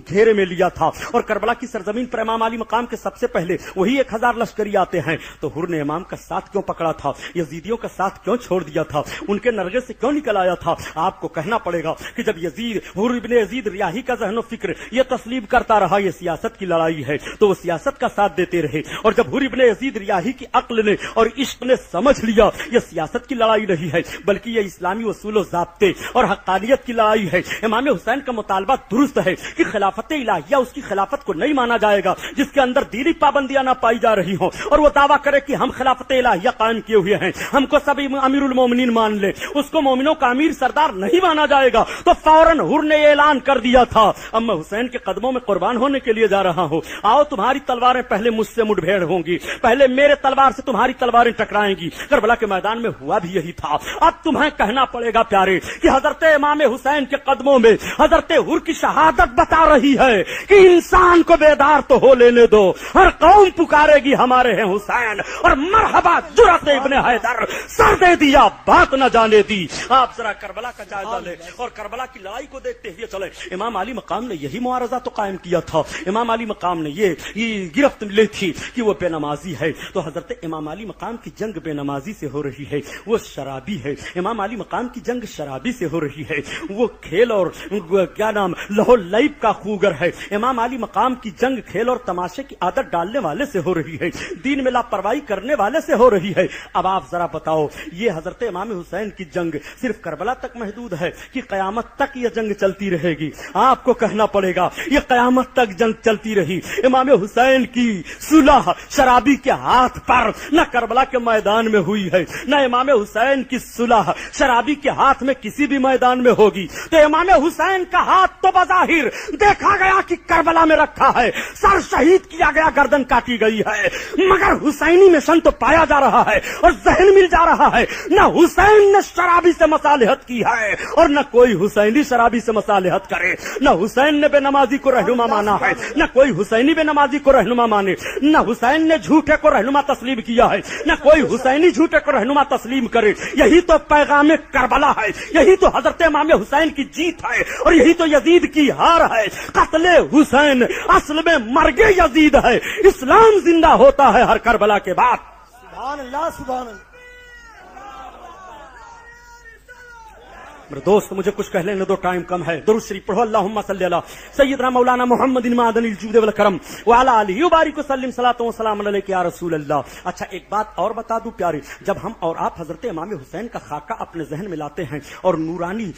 D: گھیرے میں لیا تھا اور کربلا کی سرزمین پر امام علی مقام کے سب سے پہلے وہی 1,000 لشکری آتے ہیں، تو حر نے امام کا ساتھ کیوں پکڑا تھا؟ یزیدیوں کا ساتھ کیوں چھوڑ دیا تھا؟ ان کے نرغے سے کیوں نکل آیا تھا؟ آپ کو کہنا پڑے گا کہ جب یزید حر ابن یزید ریاحی کا ذہن و فکر یہ تسلیم کرتا رہا یہ سیاست کی لڑائی ہے تو وہ سیاست کا ساتھ دیتے رہے، اور جب حر ابن یزید ریاحی کی عقل نے اور عشق نے سمجھ لیا یہ سیاست کی لڑائی نہیں ہے بلکہ یہ اسلامی اصول و ضابطے اور حقانیت کی لڑائی ہے۔ امام حسین کا مطالبہ درست ہے کہ خلافت الہیہ اس کی خلافت کو نہیں مانا جائے گا جس کے اندر دینی پابندیاں نہ پائی جا رہی ہوں، اور وہ دعویٰ کرے کہ ہم خلافت الہیہ قائم کیے ہوئے ہیں، ہم کو سب امیر المومنین مان لے، اس کو مومنوں کا امیر سردار نہیں مانا جائے گا۔ تو فوراً حر نے اعلان کر دیا تھا اب میں حسین کے قدموں میں قربان ہونے کے لیے جا رہا ہوں، آؤ تمہاری تلواریں پہلے مجھ سے مٹ بھیڑ ہوں گی، پہلے میرے تلوار سے تمہاری تلواریں ٹکرائیں گی۔ کربلا کے میدان میں ہوا بھی یہی تھا۔ اب تمہیں کہنا پڑے گا پیارے کہ حضرت امام حسین کے قدموں میں حضرت حر کی شہادت بتا رہی ہے کہ انسان کو بے بیدار تو ہو لینے دو، ہر قوم پکارے گی ہمارے ہیں حسین، اور مرحبا جرأت ابن حیدر، سر دے دیا بات نہ جانے دی۔ آپ ذرا کربلا کا جائزہ لیں اور کربلا کی لڑائی کو دیکھتے ہوئے چلے۔ امام علی مقام نے یہی معارضہ تو قائم کیا تھا، امام علی مقام نے یہ گرفت لی تھی کہ وہ بے نمازی ہے، تو حضرت امام علی مقام کی جنگ بے نمازی سے ہو رہی ہے، وہ شرابی ہے۔ امام علی مقام کی جنگ شرابی سے ہو رہی ہے، وہ کھیل اور کیا نام لہو لیب کا خوگر ہے۔ امام علی مقام کی جنگ کھیل اور تماشے کی عادت ڈالنے والے سے ہو رہی ہے، دین میں لاپرواہی کرنے والے سے ہو رہی ہے۔ اب آپ ذرا بتاؤ، یہ حضرت امام حسین کی جنگ صرف کربلا تک محدود ہے کہ قیامت تک یہ جنگ چلتی رہے گی؟ آپ کو کہنا پڑے گا یہ قیامت تک جنگ چلتی رہی۔ امام حسین کی صلح شرابی کے ہاتھ پر نہ کربلا کے میدان میں ہوئی ہے، نہ امام حسین کی صلح شرابی کے ہاتھ میں کسی بھی میدان میں ہوگی۔ تو امام حسین کا ہاتھ تو بظاہر دیکھا گیا کہ کربلا میں رکھا ہے، سر شہید کیا گیا، گردن کاٹی گئی ہے، مگر حسینی مشن تو پایا جا رہا ہے اور ذہن مل جا رہا ہے۔ نہ حسین نے شرابی سے مصالحت کی ہے اور نہ کوئی حسینی شرابی سے مصالحت کرے، نہ حسین نے بے نمازی کو رہنما مانا ہے، نہ کوئی حسینی بے نمازی کو رہنما مانے، نہ حسین نے جھوٹے کو رہنما تسلیم کیا ہے، نہ کوئی حسینی جھوٹے کو رہنما تسلیم کرے۔ یہی تو پیغام کربلا ہے، یہی تو حضرت امام حسین کی جیت ہے، اور یہی تو یزید کی ہار ہے۔ قتل حسین اصل میں مرگ یزید ہے، اسلام زندہ ہوتا ہے ہر کربلا کے بعد۔
C: سبحان اللہ سبحان اللہ۔
D: میرے دوست مجھے کچھ کہہ لینے دو، ٹائم کم ہے۔ درود شریف پڑھو، اللہم صلی علی سیدنا مولانا محمد معدن الجود والکرم وعلی آلہ وبارک وسلم، صلاۃ و سلام علیک یا رسول اللہ۔ اچھا ایک بات اور بتا دوں پیارے، جب ہم اور آپ حضرت امام حسین کا خاکہ اپنے ذہن میں لاتے ہیں اور نورانی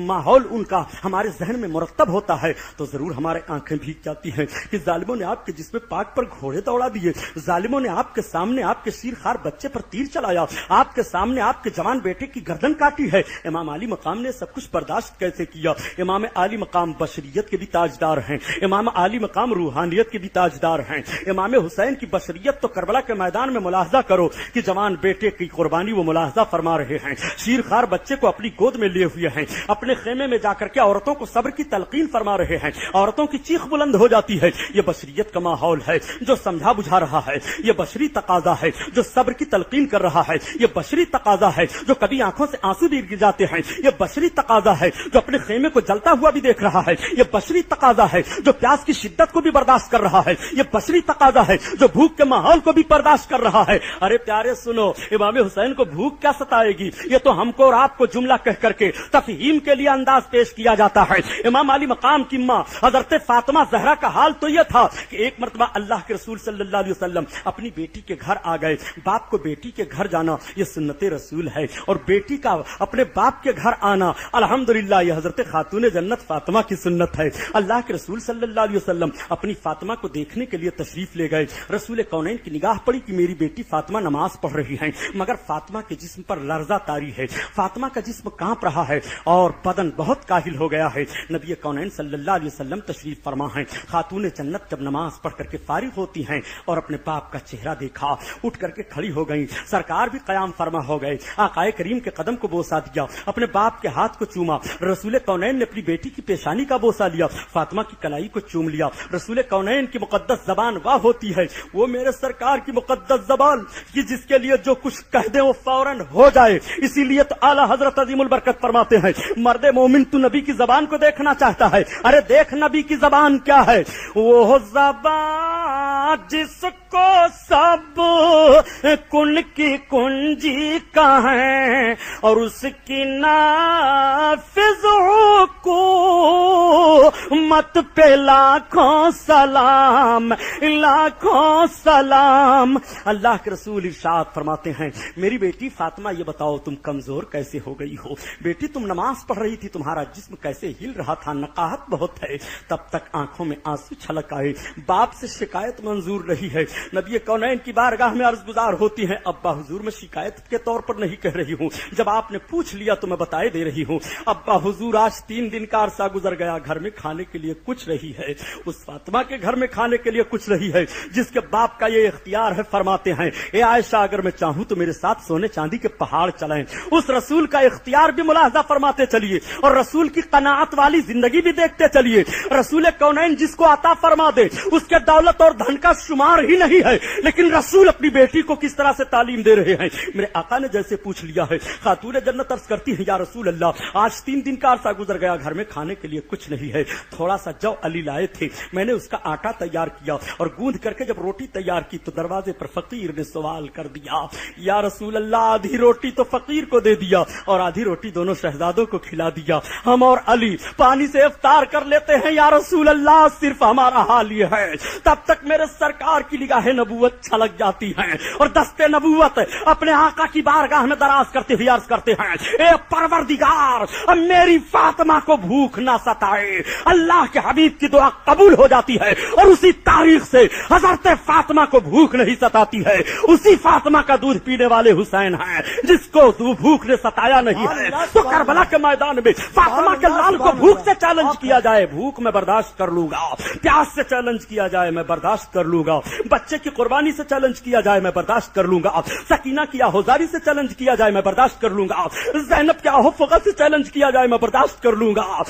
D: ماحول ان کا ہمارے ذہن میں مرتب ہوتا ہے تو ضرور ہمارے آنکھیں بھیگ جاتی ہیں کہ ظالموں نے آپ کے جسم پاک پر گھوڑے دوڑا دیے، ظالموں نے آپ کے سامنے آپ کے شیر خوار بچے پر تیر چلایا، آپ کے سامنے آپ کے جوان بیٹے کی گردن کاٹی ہے۔ امام علی مقام نے سب کچھ برداشت کیسے کیا؟ امام علی مقام بشریت کے بھی تاجدار ہیں، امام علی مقام روحانیت کے بھی تاجدار ہیں۔ امام حسین کی بشریت تو کربلا کے میدان میں ملاحظہ کرو کہ جوان بیٹے کی قربانی وہ ملاحظہ فرما رہے ہیں، شیر خوار بچے کو اپنی گود میں لیے ہوئے ہیں، اپنے خیمے میں جا کر کے عورتوں کو صبر کی تلقین فرما رہے ہیں، عورتوں کی چیخ بلند ہو جاتی ہے۔ یہ بشریت کا ماحول ہے جو سمجھا بجھا رہا ہے، یہ بشری تقاضا ہے جو صبر کی تلقین کر رہا ہے، یہ بشری تقاضا ہے جو کبھی آنکھوں سے آنسو بھی گر جاتے ہیں، یہ بشری تقاضا ہے جو اپنے خیمے کو جلتا ہوا بھی دیکھ رہا ہے، یہ بشری تقاضا ہے جو پیاس کی شدت کو بھی برداشت کر رہا ہے، یہ بشری تقاضا ہے جو بھوک کے ماحول کو بھی برداشت کر رہا ہے۔ ارے پیارے سنو، امام حسین کو بھوک کیا ستائے گی؟ یہ تو ہم کو اور آپ کو جملہ کہہ کر کے تفہیم کے لیے انداز پیش کیا جاتا ہے۔ امام علی مقام کی ماں حضرت فاطمہ زہرا کا حال تو یہ تھا کہ ایک مرتبہ اللہ کے رسول صلی اللہ علیہ وسلم اپنی بیٹی کے گھر آ گئے۔ باپ کو بیٹی کے گھر جانا یہ سنت رسول ہے، اور بیٹی کا اپنے باپ کے گھر آنا الحمدللہ یہ حضرت خاتون جنت فاطمہ کی سنت ہے۔ اللہ کے رسول صلی اللہ علیہ وسلم اپنی فاطمہ کو دیکھنے کے لیے تشریف لے گئے۔ رسول کونین کی نگاہ پڑی کہ میری بیٹی فاطمہ نماز پڑھ رہی ہیں، مگر فاطمہ کے جسم پر لرزہ طاری ہے، فاطمہ کا جسم کانپ رہا ہے اور بدن بہت کاہل ہو گیا ہے۔ نبی کونین صلی اللہ علیہ وسلم تشریف فرما ہیں۔ خاتون جنت جب نماز پڑھ کر کے فارغ ہوتی ہیں اور اپنے باپ کا چہرہ دیکھا، اٹھ کر کے کھڑی ہو گئیں، سرکار بھی قیام فرما ہو گئے، آقائے کریم کے قدم کو بوسا دیا، اپنے باپ کے ہاتھ کو چوما۔ رسول کونین نے اپنی بیٹی کی پیشانی کا بوسا لیا، فاطمہ کی کلائی کو چوم لیا۔ رسول کونین کی مقدس زبان واہ ہوتی ہے، وہ میرے سرکار کی مقدس زبان کہ جس کے لیے جو کچھ کہہ دیں وہ فوراً ہو جائے۔ اسی لیے تو اعلیٰ حضرت عظیم البرکت فرماتے ہیں، مرد مومن تو نبی کی زبان کو دیکھنا چاہتا ہے، ارے دیکھ نبی کی زبان کیا ہے، وہ زبان جس کو سب کن کی کنجی کا ہے اور اس کی نافذ کو مت پہ لاکھوں سلام، لاکھوں سلام۔ اللہ کے رسول ارشاد فرماتے ہیں، میری بیٹی فاطمہ یہ بتاؤ تم کمزور کیسے ہو گئی ہو؟ بیٹی تم نماز پڑھ رہی تھی، تمہارا جسم کیسے ہل رہا تھا، نقاہت بہت ہے۔ تب تک آنکھوں میں آنسو چھلک آئے، باپ سے شکایت منظور رہی ہے۔ نبی کونین کی بارگاہ میں عرض گزار ہوتی ہیں، ابا حضور میں شکایت کے طور پر نہیں کہہ رہی ہوں، جب آپ نے پوچھ لیا تو میں بتائے دے رہی ہوں۔ ابا حضور آج 3 دن کا عرصہ گزر گیا، گھر میں کھانے کھانے کے لیے کچھ نہیں ہے، اس فاطمہ کے گھر میں کھانے کے لیے کچھ نہیں ہے جس کے باپ کا یہ اختیار ہے. فرماتے ہیں اے عائشہ اگر میں چاہوں تو میرے ساتھ سونے چاندی کے پہاڑ چلائیں. اس رسول کا اختیار بھی ملاحظہ فرماتے چلیے اور رسول کی قناعت والی زندگی بھی دیکھتے چلیے. رسول کونین جس کو عطا فرما دے اس کے دولت اور دھن کا شمار ہی نہیں ہے، لیکن رسول اپنی بیٹی کو کس طرح سے تعلیم دے رہے ہیں. میرے آقا نے جیسے پوچھ لیا ہے، خاتون جنت عرض کرتی ہیں یا رسول اللہ آج 3 دن کا عرصہ گزر گیا، گھر میں کھانے کے لیے کچھ نہیں ہے. تھوڑا سا جو علی لائے تھے، میں نے اس کا آٹا تیار کیا اور گوندھ کر کے جب روٹی تیار کی تو دروازے پر فقیر نے سوال کر دیا یا رسول اللہ آدھی روٹی تو فقیر کو دے دیا اور آدھی روٹی دونوں شہزادوں کو کھلا دیا، ہم اور علی پانی سے افطار کر لیتے ہیں یا رسول اللہ. صرف ہمارا حال یہ ہے تب تک میرے سرکار کی نگاہ نبوت چھلک جاتی ہیں اور دستے نبوت اپنے آقا کی بارگاہ میں دراز کرتے ہوئے عرض کرتے ہیں اے پروردگار اب میری فاطمہ کو بھوک نہ ستائے. اللہ کے حبیب کی دعا قبول ہو جاتی ہے اور اسی تاریخ سے حضرت فاطمہ کو بھوک نہیں ستاتی ہے. اسی فاطمہ کا دودھ پینے والے حسین ہیں جس کو بھوک نے ستایا نہیں ہے. تو کربلا کے میدان میں فاطمہ کے لال کو بھوک سے چیلنج کیا جائے، بھوک میں برداشت کر لوں گا. پیاس سے چیلنج کیا جائے میں برداشت کر لوں گا. بچے کی قربانی سے چیلنج کیا جائے میں برداشت کر لوں گا. سکینہ کی آہوزاری سے چیلنج کیا جائے میں برداشت کر لوں گا. زینب کے آہو فغا سے چیلنج کیا جائے میں برداشت کر لوں گا.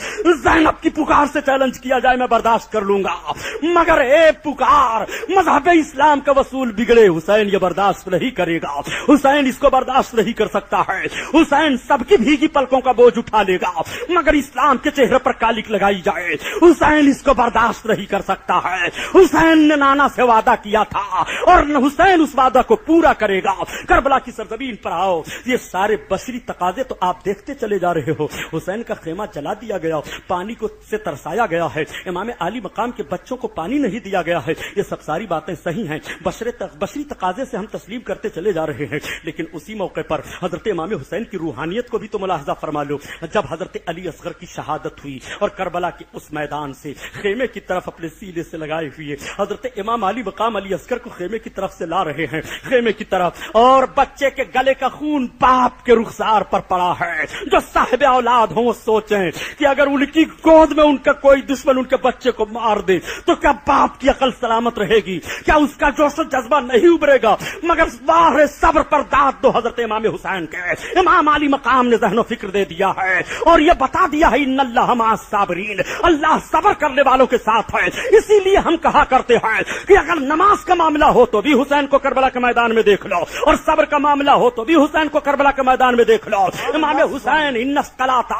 D: زینب کی پکار سے چیلنج کیا جائے میں برداشت کر لوں گا. مگر اے پکار مذہب اسلام کا وصول بگڑے حسین یہ برداشت نہیں کرے گا. حسین اس کو برداشت نہیں کر سکتا ہے. حسین سب کی بھیگی پلکوں کا بوجھ اٹھا لے گا مگر اسلام کے چہرے پر کالک لگائی جائے حسین اس کو برداشت نہیں کر سکتا ہے. حسین نے نانا سے وعدہ کیا تھا اور حسین اس وعدہ کو پورا کرے گا. کربلا کی سرزمین پر آؤ، یہ سارے بشری تقاضے تو آپ دیکھتے چلے جا رہے ہو. حسین کا خیمہ جلا دیا گیا، پانی کو سے ترسایا گیا ہے، امام عالی مقام کے بچوں کو پانی نہیں دیا گیا ہے. یہ سب ساری باتیں صحیح ہیں، بشری تقاضے سے ہم تسلیم کرتے چلے جا رہے ہیں. لیکن اسی موقع پر حضرت امام حسین کی روحانیت کو بھی تو ملاحظہ فرما لو. جب حضرت علی اصغر کی شہادت ہوئی اور کربلا کے اس میدان سے خیمے کی طرف اپنے سینے سے لگائے ہوئے حضرت امام علی مقام علی اصغر کو خیمے کی طرف سے لا رہے ہیں، خیمے کی طرف، اور بچے کے گلے کا خون باپ کے رخسار پر پڑا ہے. جو صاحب اولاد ہوں وہ سوچیں کہ اگر ان کی گود میں ان کا کوئی دشمن ان کے بچے کو مار دے تو کیا باپ کی عقل سلامت رہے گی؟ کیا اس کا جوش و جذبہ نہیں ابھرے گا؟ مگر باہر صبر پر داد دو حضرت امام حسین کے. امام علی مقام نے ذہن و فکر دے دیا ہے اور یہ بتا دیا ہے ان اللہ مع الصابرین، اللہ صبر کرنے والوں کے ساتھ ہے. اسی لیے ہم کہا کرتے ہیں کہ اگر نماز کا معاملہ ہو تو بھی حسین کو کربلا کے میدان میں دیکھ لو اور صبر کا معاملہ ہو تو بھی حسین کو کربلا کے میدان میں دیکھ لو. امام حسین ان الصلاۃ،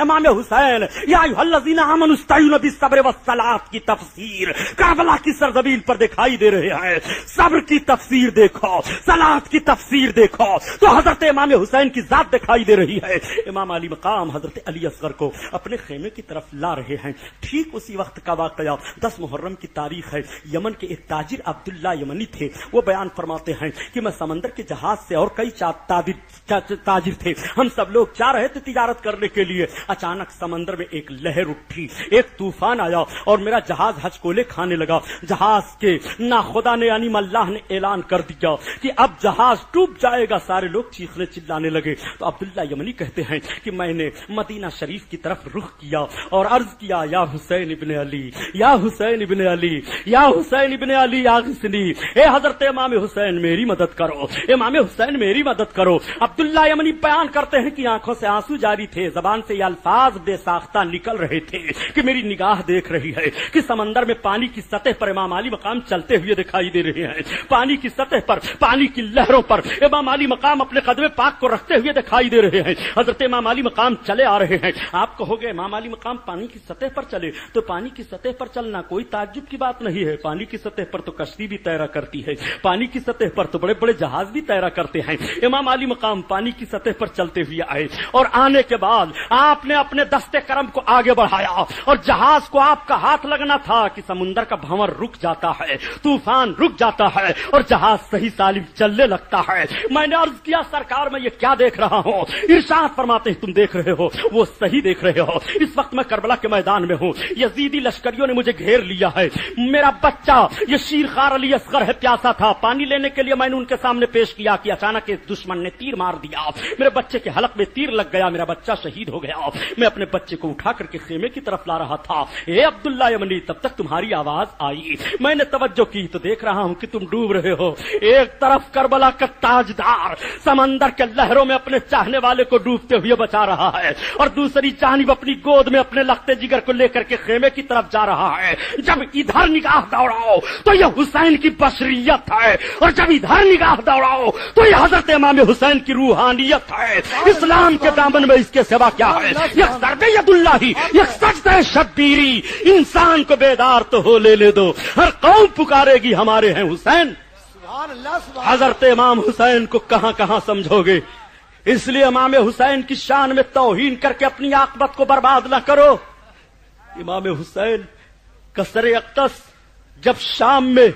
D: امام حسین یا ایھا الذین آمنوا استعینوا بالصبر والصلاۃ کی تفسیر کربلا کی سرزمین پر دکھائی دے رہے ہیں. صبر کی تفسیر دیکھو، صلاۃ کی تفسیر دیکھو تو حضرت امام حسین کی ذات دکھائی دے رہی ہے. امام علی مقام حضرت علی اصغر کو اپنے خیمے کی طرف لا رہے ہیں. ٹھیک اسی وقت کا واقعہ 10 محرم کی تاریخ ہے. یمن کے ایک تاجر عبداللہ یمنی تھے. وہ بیان فرماتے ہیں کہ میں سمندر کے جہاز سے اور کئی تاجر تھے، ہم سب لوگ جا رہے تھے تجارت کرنے کے لیے. اچانک سمندر میں ایک لہر اٹھی، ایک طوفان آیا اور میرا جہاز ہچکولے کھانے لگا. جہاز کے ناخدا نے یعنی اللہ نے اعلان کر دیا کہ اب جہاز ڈوب جائے گا. سارے لوگ چیخنے چلانے لگے. تو عبداللہ یمنی کہتے ہیں کہ میں نے مدینہ شریف کی طرف رخ کیا اور عرض کیا یا حسین ابن علی، یا حسین ابن علی، یا حسین ابن علی اغثنی، اے حضرت امام حسین میری مدد کرو، امام حسین میری مدد کرو. عبداللہ یمنی بیان کرتے ہیں کہ آنکھوں سے آنسو جاری تھے، زبان سے یہ الفاظ بے ساختہ نکل رہے تھے کہ میری نگاہ دیکھ رہی ہے کہ سمندر میں پانی کی سطح پر امام علی مقام چلتے ہوئے دکھائی دے رہے ہیں. پانی کی سطح پر، پانی کی لہروں پر امام علی مقام اپنے قدم پاک کو رکھتے ہوئے دکھائی دے رہے ہیں. حضرت امام علی مقام چلے آ رہے ہیں. آپ کہو گے امام علی مقام پانی کی سطح پر چلے تو پانی کی سطح پر چلنا کوئی تعجب کی بات نہیں ہے. پانی کی سطح پر تو کشتی بھی تیرا کرتی ہے، پانی کی سطح پر تو بڑے بڑے جہاز بھی تیرا کرتے ہیں. امام علی مقام پانی کی سطح پر چلتے ہوئے آئے اور آنے کے بعد آپ نے اپنے دستے کرم کو آگے بڑھایا اور جہاز کو آپ کا ہاتھ لگنا تھا کہ سمندر کا بھنور رک جاتا ہے، طوفان رک جاتا ہے اور جہاز صحیح سالم چلنے لگتا ہے. میں نے عرض کیا سرکار میں یہ کیا دیکھ رہا ہوں؟ ارشاد فرماتے ہیں تم دیکھ رہے ہو وہ صحیح دیکھ رہے ہو. اس وقت میں کربلا کے میدان میں ہوں، یزیدی لشکریوں نے مجھے گھیر لیا ہے. میرا بچہ یہ شیر خار علی اصغر ہے، پیاسا تھا، پانی لینے کے لیے میں نے ان کے سامنے پیش کیا کہ اچانک ایک دشمن نے تیر مار دیا، میرے بچے کے حلق میں تیر لگ گیا، میرا بچہ شہید ہو گیا. میں اپنے بچے کو اٹھا کر کے خیمے کی طرف لا رہا تھا، اے عبداللہ یمنی تب تک تمہاری آواز آئی، میں نے توجہ کی تو دیکھ رہا ہوں کہ تم ڈوب رہے ہو۔ ایک طرف کربلا کا تاجدار سمندر کے لہروں میں اپنے چاہنے والے کو ڈوبتے ہوئے بچا رہا ہے، اور دوسری جانب اپنی گود میں اپنے لختے جگر کو لے کر کے خیمے کی طرف جا رہا ہے۔ جب ادھر نگاہ دوڑاؤ تو یہ حسین کی بشریت ہے، اور جب ادھر نگاہ دوڑاؤ تو یہ حضرت امام حسین کی روحانیت ہے۔ اسلام کے دامن میں اس کے سوا کیا ہے؟ یک ضرب ید اللہ، یک سجدہ شبیری، انسان کو بیدار تو ہو لے دو، ہر قوم پکارے گی ہمارے ہیں حسین۔
C: سبحان اللہ سبحان
D: حضرت امام حسین کو کہاں کہاں سمجھو گے، اس لیے امام حسین کی شان میں توہین کر کے اپنی عاقبت کو برباد نہ کرو۔ امام حسین کا سر اقدس جب شام میں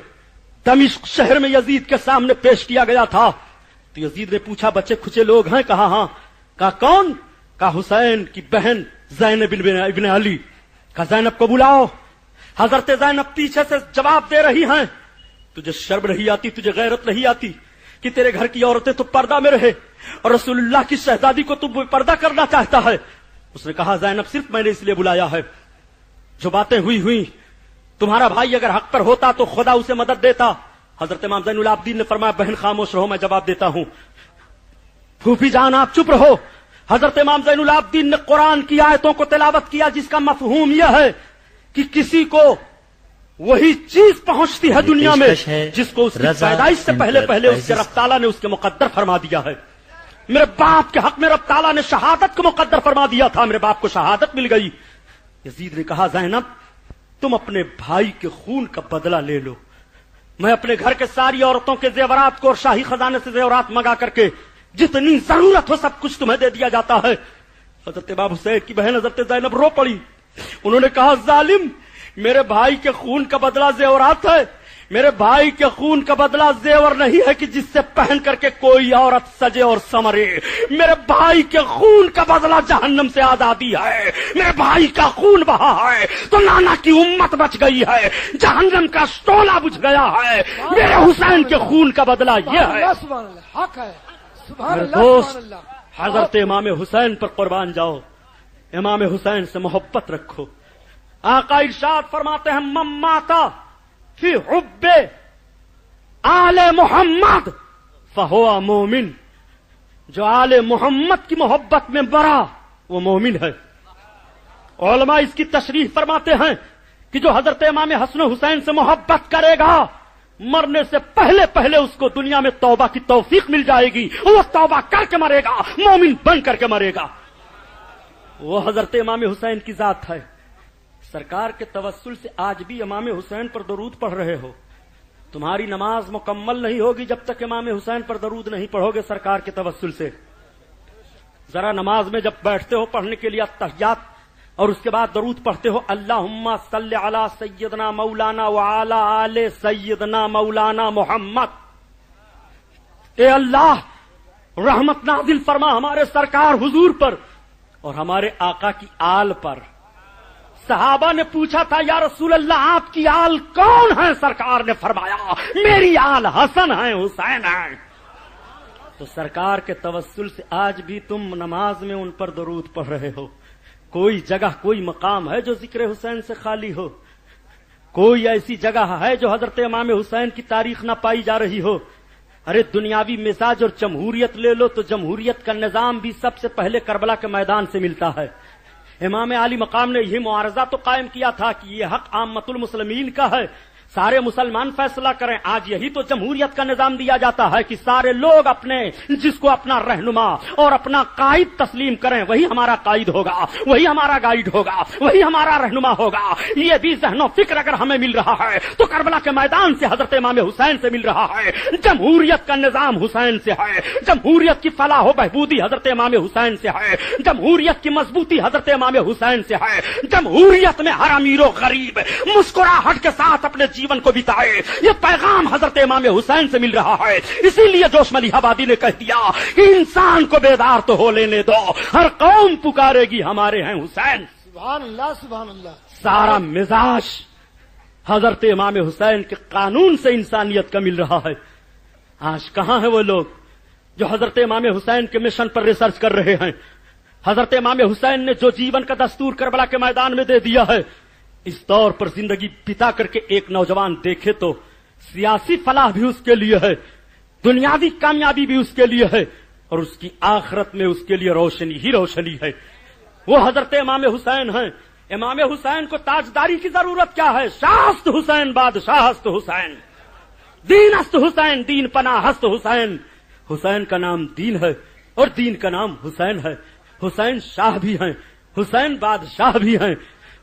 D: دمشق شہر میں یزید کے سامنے پیش کیا گیا تھا تو یزید نے پوچھا بچے کھچے لوگ ہیں؟ کہا ہاں۔ کہا کون؟ کہا حسین کی بہن زینب ابن علی۔ کہا زینب کو بلاؤ۔ حضرت زینب پیچھے سے جواب دے رہی ہیں، تجھے شرم نہیں آتی، تجھے غیرت نہیں آتی کہ تیرے گھر کی عورتیں تو پردہ میں رہے اور رسول اللہ کی شہزادی کو تو پردہ کرنا چاہتا ہے؟ اس نے کہا زینب صرف میں نے اس لیے بلایا ہے، جو باتیں ہوئی تمہارا بھائی اگر حق پر ہوتا تو خدا اسے مدد دیتا۔ حضرت امام زین العابدین نے فرمایا بہن خاموش رہو، میں جواب دیتا ہوں۔ پھوپھی جان آپ چپ رہو۔ حضرت امام زین العابدین نے قرآن کی آیتوں کو تلاوت کیا جس کا مفہوم یہ ہے کہ کسی کو وہی چیز پہنچتی ہے دنیا میں جس کو اس کی پیدائش سے پہلے اس کے رب تعالیٰ نے اس کے مقدر فرما دیا ہے۔ میرے باپ کے حق میں رب تعالیٰ نے شہادت کو مقدر فرما دیا تھا، میرے باپ کو شہادت مل گئی۔ یزید نے کہا زینب تم اپنے بھائی کے خون کا بدلہ لے لو، میں اپنے گھر کے ساری عورتوں کے زیورات کو اور شاہی خزانے سے زیورات منگا کر کے جتنی ضرورت ہو سب کچھ تمہیں دے دیا جاتا ہے۔ حضرت امام حسین کی بہن حضرت زینب رو پڑی، انہوں نے کہا ظالم، میرے بھائی کے خون کا بدلہ زیورات ہے، میرے بھائی کے خون کا بدلہ زیور نہیں ہے کہ جس سے پہن کر کے کوئی عورت سجے اور سمرے، میرے بھائی کے خون کا بدلہ جہنم سے آزادی ہے، میرے بھائی کا خون بہا ہے تو نانا کی امت بچ گئی ہے، جہنم کا شعلہ بجھ گیا ہے، میرے حسین کے خون کا بدلہ یہ ہے۔
C: اللہ سبحان اللہ حق ہے، سبحان
D: میرے
C: اللہ
D: دوست
C: سبحان اللہ۔
D: حضرت امام حسین پر قربان جاؤ، امام حسین سے محبت رکھو۔ آقا ارشاد فرماتے ہیں من ماتا فی حب آل محمد فہوا مومن، جو آل محمد کی محبت میں مرا وہ مومن ہے۔ علماء اس کی تشریح فرماتے ہیں کہ جو حضرت امام حسن حسین سے محبت کرے گا مرنے سے پہلے اس کو دنیا میں توبہ کی توفیق مل جائے گی، وہ توبہ کر کے مرے گا، مومن بن کر کے مرے گا۔ وہ حضرت امام حسین کی ذات ہے۔ سرکار کے توسل سے آج بھی امام حسین پر درود پڑھ رہے ہو، تمہاری نماز مکمل نہیں ہوگی جب تک امام حسین پر درود نہیں پڑھو گے سرکار کے توسل سے۔ ذرا نماز میں جب بیٹھتے ہو پڑھنے کے لیے تحیات اور اس کے بعد درود پڑھتے ہو اللہم صلی علی سیدنا مولانا وعلی آل سیدنا مولانا محمد، اے اللہ رحمت نازل فرما ہمارے سرکار حضور پر اور ہمارے آقا کی آل پر۔ صحابہ نے پوچھا تھا یا رسول اللہ آپ کی آل کون ہے؟ سرکار نے فرمایا میری آل حسن ہے، حسین ہے۔ تو سرکار کے توسل سے آج بھی تم نماز میں ان پر درود پڑھ رہے ہو۔ کوئی جگہ کوئی مقام ہے جو ذکر حسین سے خالی ہو؟ کوئی ایسی جگہ ہے جو حضرت امام حسین کی تاریخ نہ پائی جا رہی ہو؟ ارے دنیاوی مزاج اور جمہوریت لے لو تو جمہوریت کا نظام بھی سب سے پہلے کربلا کے میدان سے ملتا ہے۔ امام علی مقام نے یہ معارضہ تو قائم کیا تھا کہ یہ حق عامت المسلمین کا ہے، سارے مسلمان فیصلہ کریں۔ آج یہی تو جمہوریت کا نظام دیا جاتا ہے کہ سارے لوگ اپنے جس کو اپنا رہنما اور اپنا قائد تسلیم کریں، وہی ہمارا قائد ہوگا، وہی ہمارا گائیڈ ہوگا، وہی ہمارا رہنما ہوگا۔ یہ بھی ذہن و فکر اگر ہمیں مل رہا ہے تو کربلا کے میدان سے حضرت امام حسین سے مل رہا ہے۔ جمہوریت کا نظام حسین سے ہے، جمہوریت کی فلاح و بہبودی حضرت امام حسین سے ہے، جمہوریت کی مضبوطی حضرت امام حسین سے ہے۔ جمہوریت میں ہر امیر و غریب مسکراہٹ کے ساتھ اپنے جیون کو بتائے، یہ پیغام حضرت امام حسین سے مل رہا ہے۔ اسی لیے جوش ملی آبادی نے کہہ دیا کہ انسان کو بیدار تو ہو لینے دو، ہر قوم پکارے گی ہمارے ہیں حسین۔
C: سبحان اللہ سبحان اللہ۔
D: سارا مزاج حضرت امام حسین کے قانون سے انسانیت کا مل رہا ہے۔ آج کہاں ہیں وہ لوگ جو حضرت امام حسین کے مشن پر ریسرچ کر رہے ہیں؟ حضرت امام حسین نے جو جیون کا دستور کربلا کے میدان میں دے دیا ہے، اس دور پر زندگی بتا کر کے ایک نوجوان دیکھے تو سیاسی فلاح بھی اس کے لیے ہے، دنیاوی کامیابی بھی اس کے لیے ہے، اور اس کی آخرت میں اس کے لیے روشنی ہی روشنی ہے۔ وہ حضرت امام حسین ہیں۔ امام حسین کو تاجداری کی ضرورت کیا ہے؟ شاہست حسین بادشاہست حسین، دین است حسین دین پناہ است حسین۔ حسین کا نام دین ہے اور دین کا نام حسین ہے۔ حسین شاہ بھی ہیں، حسین بادشاہ بھی ہیں۔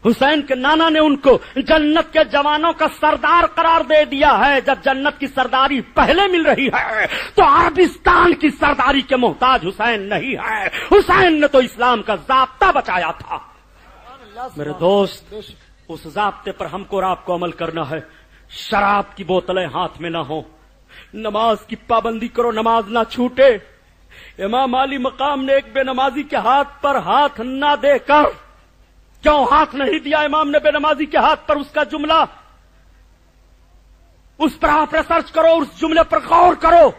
D: حسین کے نانا نے ان کو جنت کے جوانوں کا سردار قرار دے دیا ہے۔ جب جنت کی سرداری پہلے مل رہی ہے تو عربستان کی سرداری کے محتاج حسین نہیں ہے۔ حسین نے تو اسلام کا ضابطہ بچایا تھا۔ میرے دوست، اس ضابطے پر ہم کو اور آپ کو عمل کرنا ہے۔ شراب کی بوتلیں ہاتھ میں نہ ہوں، نماز کی پابندی کرو، نماز نہ چھوٹے۔ امام علی مقام نے ایک بے نمازی کے ہاتھ پر ہاتھ نہ دے کر، کیوں ہاتھ نہیں دیا امام نے بے نمازی کے ہاتھ پر؟ اس کا جملہ، اس پر آپ ریسرچ کرو، اس جملے پر غور کرو۔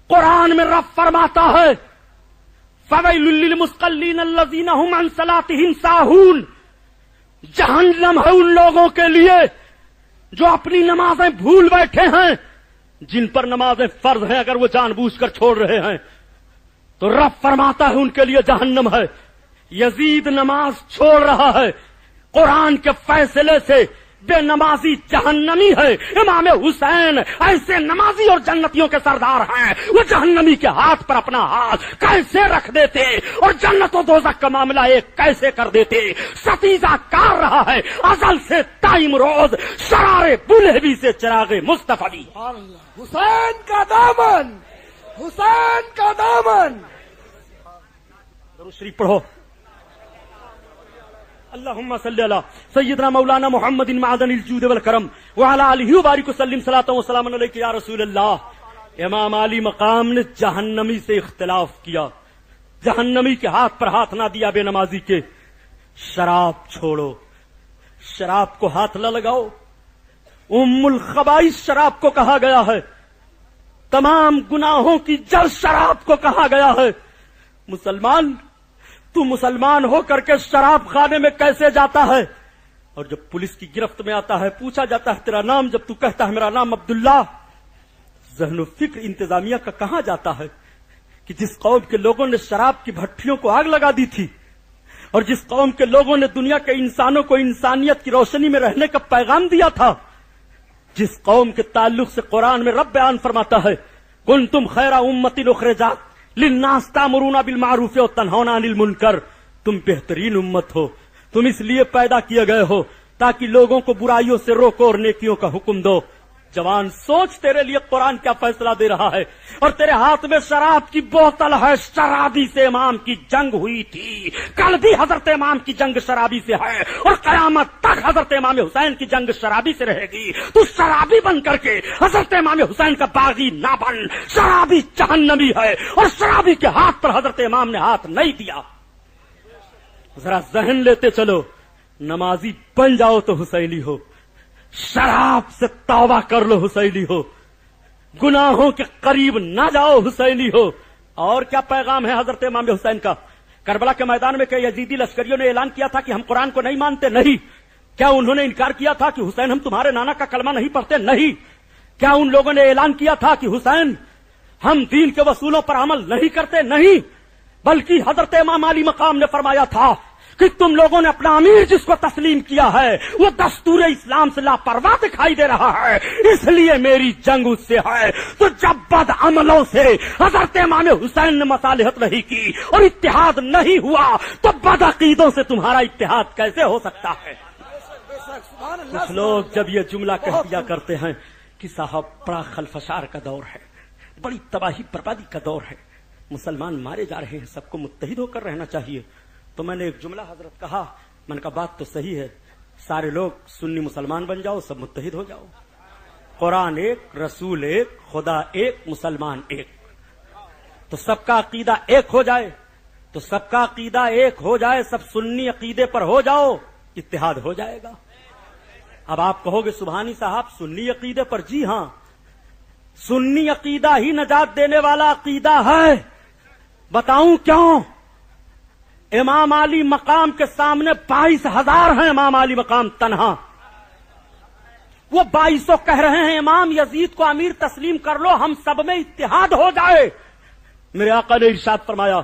D: قرآن میں رب فرماتا ہے فَوَيْلٌ لِّلْمُصَلِّينَ الَّذِينَ هُمْ عَن صَلَاتِهِمْ سَاهُونَ، جہنم ہے ان لوگوں کے لیے جو اپنی نمازیں بھول بیٹھے ہیں، جن پر نمازیں فرض ہیں اگر وہ جان بوجھ کر چھوڑ رہے ہیں تو رب فرماتا ہے ان کے لیے جہنم ہے۔ یزید نماز چھوڑ رہا ہے، قرآن کے فیصلے سے بے نمازی جہنمی ہے۔ امام حسین ایسے نمازی اور جنتیوں کے سردار ہیں، وہ جہنمی کے ہاتھ پر اپنا ہاتھ کیسے رکھ دیتے اور جنت و دوزخ کا معاملہ ایک کیسے کر دیتے؟ ستیزہ کار رہا ہے ازل سے تائم روز، شرارے بلہبی سے چراغ مصطفی۔
C: سبحان اللہ۔ حسین کا دامن، حسین کا دامن۔
D: درود شریف پڑھو۔ اللهم صل على سيدنا مولانا محمد معدن الجود والکرم وعلى آلہ وبارک وسلم صلاۃ و سلام علیک یا رسول اللہ۔ امام علی مقام نے جہنمی سے اختلاف کیا، جہنمی کے ہاتھ پر ہاتھ نہ دیا بے نمازی کے۔ شراب چھوڑو، شراب کو ہاتھ نہ لگاؤ۔ ام الخبائث شراب کو کہا گیا ہے، تمام گناہوں کی جڑ شراب کو کہا گیا ہے۔ مسلمان، تو مسلمان ہو کر کے شراب خانے میں کیسے جاتا ہے؟ اور جب پولیس کی گرفت میں آتا ہے، پوچھا جاتا ہے تیرا نام، جب تو کہتا ہے میرا نام عبداللہ، ذہن و فکر انتظامیہ کا کہاں جاتا ہے کہ جس قوم کے لوگوں نے شراب کی بھٹیوں کو آگ لگا دی تھی، اور جس قوم کے لوگوں نے دنیا کے انسانوں کو انسانیت کی روشنی میں رہنے کا پیغام دیا تھا، جس قوم کے تعلق سے قرآن میں رب بیان فرماتا ہے کنتم خیر امۃ اخرجات للناس تأمرون بالمعروف وتنہون عن المنکر، تم بہترین امت ہو، تم اس لیے پیدا کیے گئے ہو تاکہ لوگوں کو برائیوں سے روکو اور نیکیوں کا حکم دو۔ جوان، سوچ تیرے لیے قرآن کیا فیصلہ دے رہا ہے، اور تیرے ہاتھ میں شراب کی بوتل ہے۔ شرابی سے امام کی جنگ ہوئی تھی، کل بھی حضرت امام کی جنگ شرابی سے ہے، اور قیامت تک حضرت امام حسین کی جنگ شرابی سے رہے گی۔ تو شرابی بن کر کے حضرت امام حسین کا باغی نہ بن، شرابی جہنمی ہے، اور شرابی کے ہاتھ پر حضرت امام نے ہاتھ نہیں دیا۔ ذرا ذہن لیتے چلو، نمازی بن جاؤ تو حسینی ہو، شراب سے توبہ کر لو حسینی ہو، گناہوں کے قریب نہ جاؤ حسینی ہو۔ اور کیا پیغام ہے حضرت امام حسین کا؟ کربلا کے میدان میں کہ یزیدی لشکریوں نے اعلان کیا تھا کہ ہم قرآن کو نہیں مانتے؟ نہیں۔ کیا انہوں نے انکار کیا تھا کہ حسین ہم تمہارے نانا کا کلمہ نہیں پڑھتے؟ نہیں۔ کیا ان لوگوں نے اعلان کیا تھا کہ حسین ہم دین کے اصولوں پر عمل نہیں کرتے؟ نہیں، بلکہ حضرت امام علی مقام نے فرمایا تھا کہ تم لوگوں نے اپنا امیر جس کو تسلیم کیا ہے وہ دستور اسلام سے لاپرواہ دکھائی دے رہا ہے، اس لیے میری جنگ اس سے ہے۔ تو جب بد عملوں سے حضرت امام حسین نے مصالحت نہیں کی اور اتحاد نہیں ہوا تو بد عقیدوں سے تمہارا اتحاد کیسے ہو سکتا ہے؟ کچھ لوگ جب یہ جملہ کہہ دیا کرتے ہیں کہ صاحب بڑا خلفشار کا دور ہے، بڑی تباہی بربادی کا دور ہے، مسلمان مارے جا رہے ہیں، سب کو متحد ہو کر رہنا چاہیے، تو میں نے ایک جملہ حضرت کہا، میں نے کہا بات تو صحیح ہے، سارے لوگ سنی مسلمان بن جاؤ، سب متحد ہو جاؤ، قرآن ایک، رسول ایک، خدا ایک، مسلمان ایک، تو سب کا عقیدہ ایک ہو جائے، تو سب کا عقیدہ ایک ہو جائے، سب سنی عقیدے پر ہو جاؤ، اتحاد ہو جائے گا۔ اب آپ کہو گے سبحانی صاحب سنی عقیدے پر؟ جی ہاں، سنی عقیدہ ہی نجات دینے والا عقیدہ ہے۔ بتاؤں کیوں؟ امام علی مقام کے سامنے 22,000 ہیں، امام علی مقام تنہا. وہ 2200 کہہ رہے ہیں امام یزید کو امیر تسلیم کر لو، ہم سب میں اتحاد ہو جائے. میرے آقا نے ارشاد فرمایا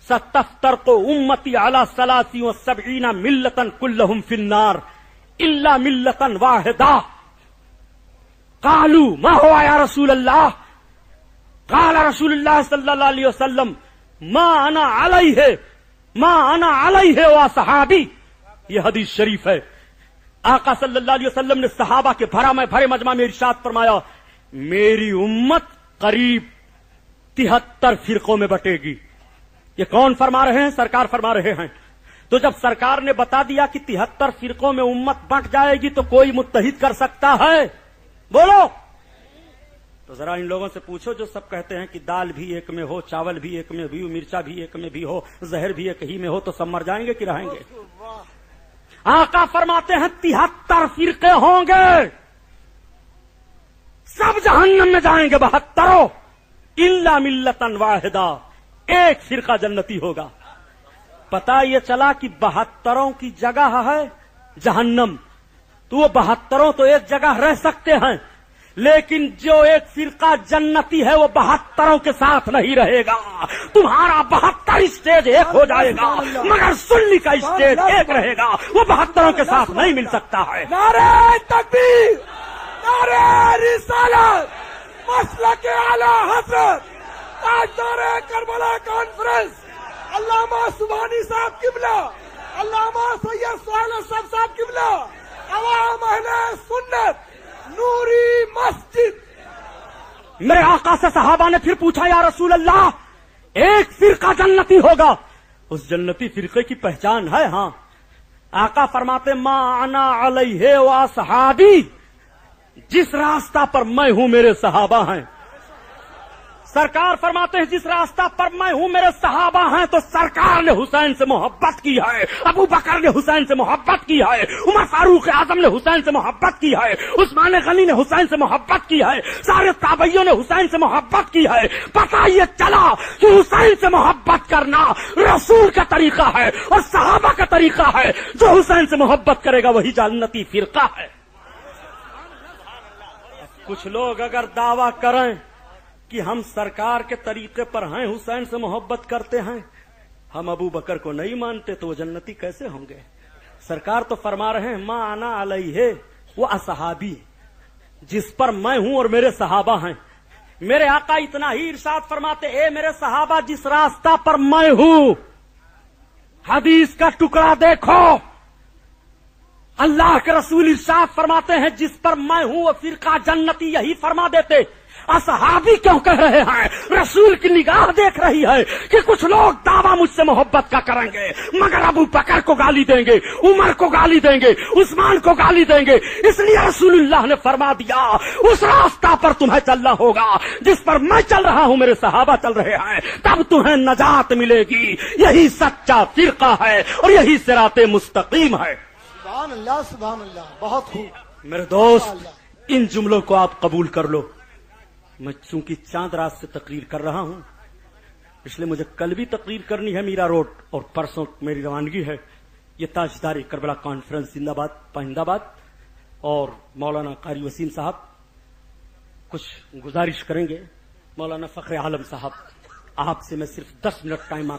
D: ستفترق امتی علی 73 ملتا کلہم فی النار الا ملتا واحدہ. قالوا ما هو یا رسول اللہ؟ قال رسول اللہ صلی اللہ علیہ وسلم ما انا علیہ و صحابی. یہ حدیث شریف ہے. آقا صلی اللہ علیہ وسلم نے صحابہ کے بھرے مجمع میں ارشاد فرمایا میری امت قریب 73 فرقوں میں بٹے گی. یہ کون فرما رہے ہیں؟ سرکار فرما رہے ہیں. تو جب سرکار نے بتا دیا کہ 73 فرقوں میں امت بٹ جائے گی تو کوئی متحد کر سکتا ہے؟ بولو. تو ذرا ان لوگوں سے پوچھو جو سب کہتے ہیں کہ دال بھی ایک میں ہو، چاول بھی ایک میں بھی ہو، مرچا بھی ایک میں بھی ہو، زہر بھی ایک ہی میں ہو، تو سب مر جائیں گے کہ رہیں گے؟ آقا فرماتے ہیں 73 فرقے ہوں گے، سب جہنم میں جائیں گے 72 الا ملتا واحدہ. ایک فرقہ جنتی ہوگا. پتا یہ چلا کہ 72 کی جگہ ہے جہنم، تو وہ 72 تو ایک جگہ رہ سکتے ہیں، لیکن جو ایک فرقہ جنتی ہے وہ 72 کے ساتھ نہیں رہے گا. تمہارا 72 اسٹیج ایک ہو جائے گا مگر سنی کا اسٹیج ایک رہے گا، وہ 72 کے ساتھ نہیں مل سکتا ہے.
C: نعرہ تکبیر، نعرہ رسالت، مسلک اعلی حضرت تاجدار کربلا کانفرنس علامہ سبحانی صاحب قبلہ، علامہ سید سہیل صاحب قبلہ، عوام اہل سنت، نوری مسجد.
D: میرے آقا سے صحابہ نے پھر پوچھا یا رسول اللہ ایک فرقہ جنتی ہوگا، اس جنتی فرقے کی پہچان ہے؟ ہاں. آقا فرماتے ما انا علیہ و صحابی، جس راستہ پر میں ہوں میرے صحابہ ہیں. سرکار فرماتے ہیں جس راستہ پر میں ہوں میرے صحابہ ہیں. تو سرکار نے حسین سے محبت کی ہے، ابو بکر نے حسین سے محبت کی ہے، عمر فاروق اعظم نے حسین سے محبت کی ہے، عثمان غنی نے حسین سے محبت کی ہے، سارے تابعیوں نے حسین سے محبت کی ہے. پتہ یہ چلا کہ حسین سے محبت کرنا رسول کا طریقہ ہے اور صحابہ کا طریقہ ہے. جو حسین سے محبت کرے گا وہی جنتی فرقہ ہے. کچھ لوگ اگر دعویٰ کریں کہ ہم سرکار کے طریقے پر ہیں، حسین سے محبت کرتے ہیں، ہم ابو بکر کو نہیں مانتے، تو وہ جنتی کیسے ہوں گے؟ سرکار تو فرما رہے ہیں ما انا علیہ و اصحابی، جس پر میں ہوں اور میرے صحابہ ہیں. میرے آقا اتنا ہی ارشاد فرماتے اے میرے صحابہ جس راستہ پر میں ہوں، حدیث کا ٹکڑا دیکھو، اللہ کے رسول ارشاد فرماتے ہیں جس پر میں ہوں وہ فرقہ جنتی. یہی فرما دیتے، اصحابی کیوں کہہ رہے ہیں؟ رسول کی نگاہ دیکھ رہی ہے کہ کچھ لوگ دعویٰ مجھ سے محبت کا کریں گے مگر ابو بکر کو گالی دیں گے، عمر کو گالی دیں گے، عثمان کو گالی دیں گے. اس لیے رسول اللہ نے فرما دیا اس راستہ پر تمہیں چلنا ہوگا جس پر میں چل رہا ہوں، میرے صحابہ چل رہے ہیں، تب تمہیں نجات ملے گی. یہی سچا فرقہ ہے اور یہی صراط مستقیم ہے.
C: سبحان اللہ، سبحان اللہ، بہت خوب.
D: میرے دوست ان جملوں کو آپ قبول کر لو. میں چونکہ چاند رات سے تقریر کر رہا ہوں، اس لیے مجھے کل بھی تقریر کرنی ہے میرا روڈ، اور پرسوں میری روانگی ہے. یہ تاجدار کربلا کانفرنس زندہ باد پائندہ آباد. اور مولانا قاری وسیم صاحب کچھ گزارش کریں گے. مولانا فخر عالم صاحب، آپ سے میں صرف 10 منٹ ٹائم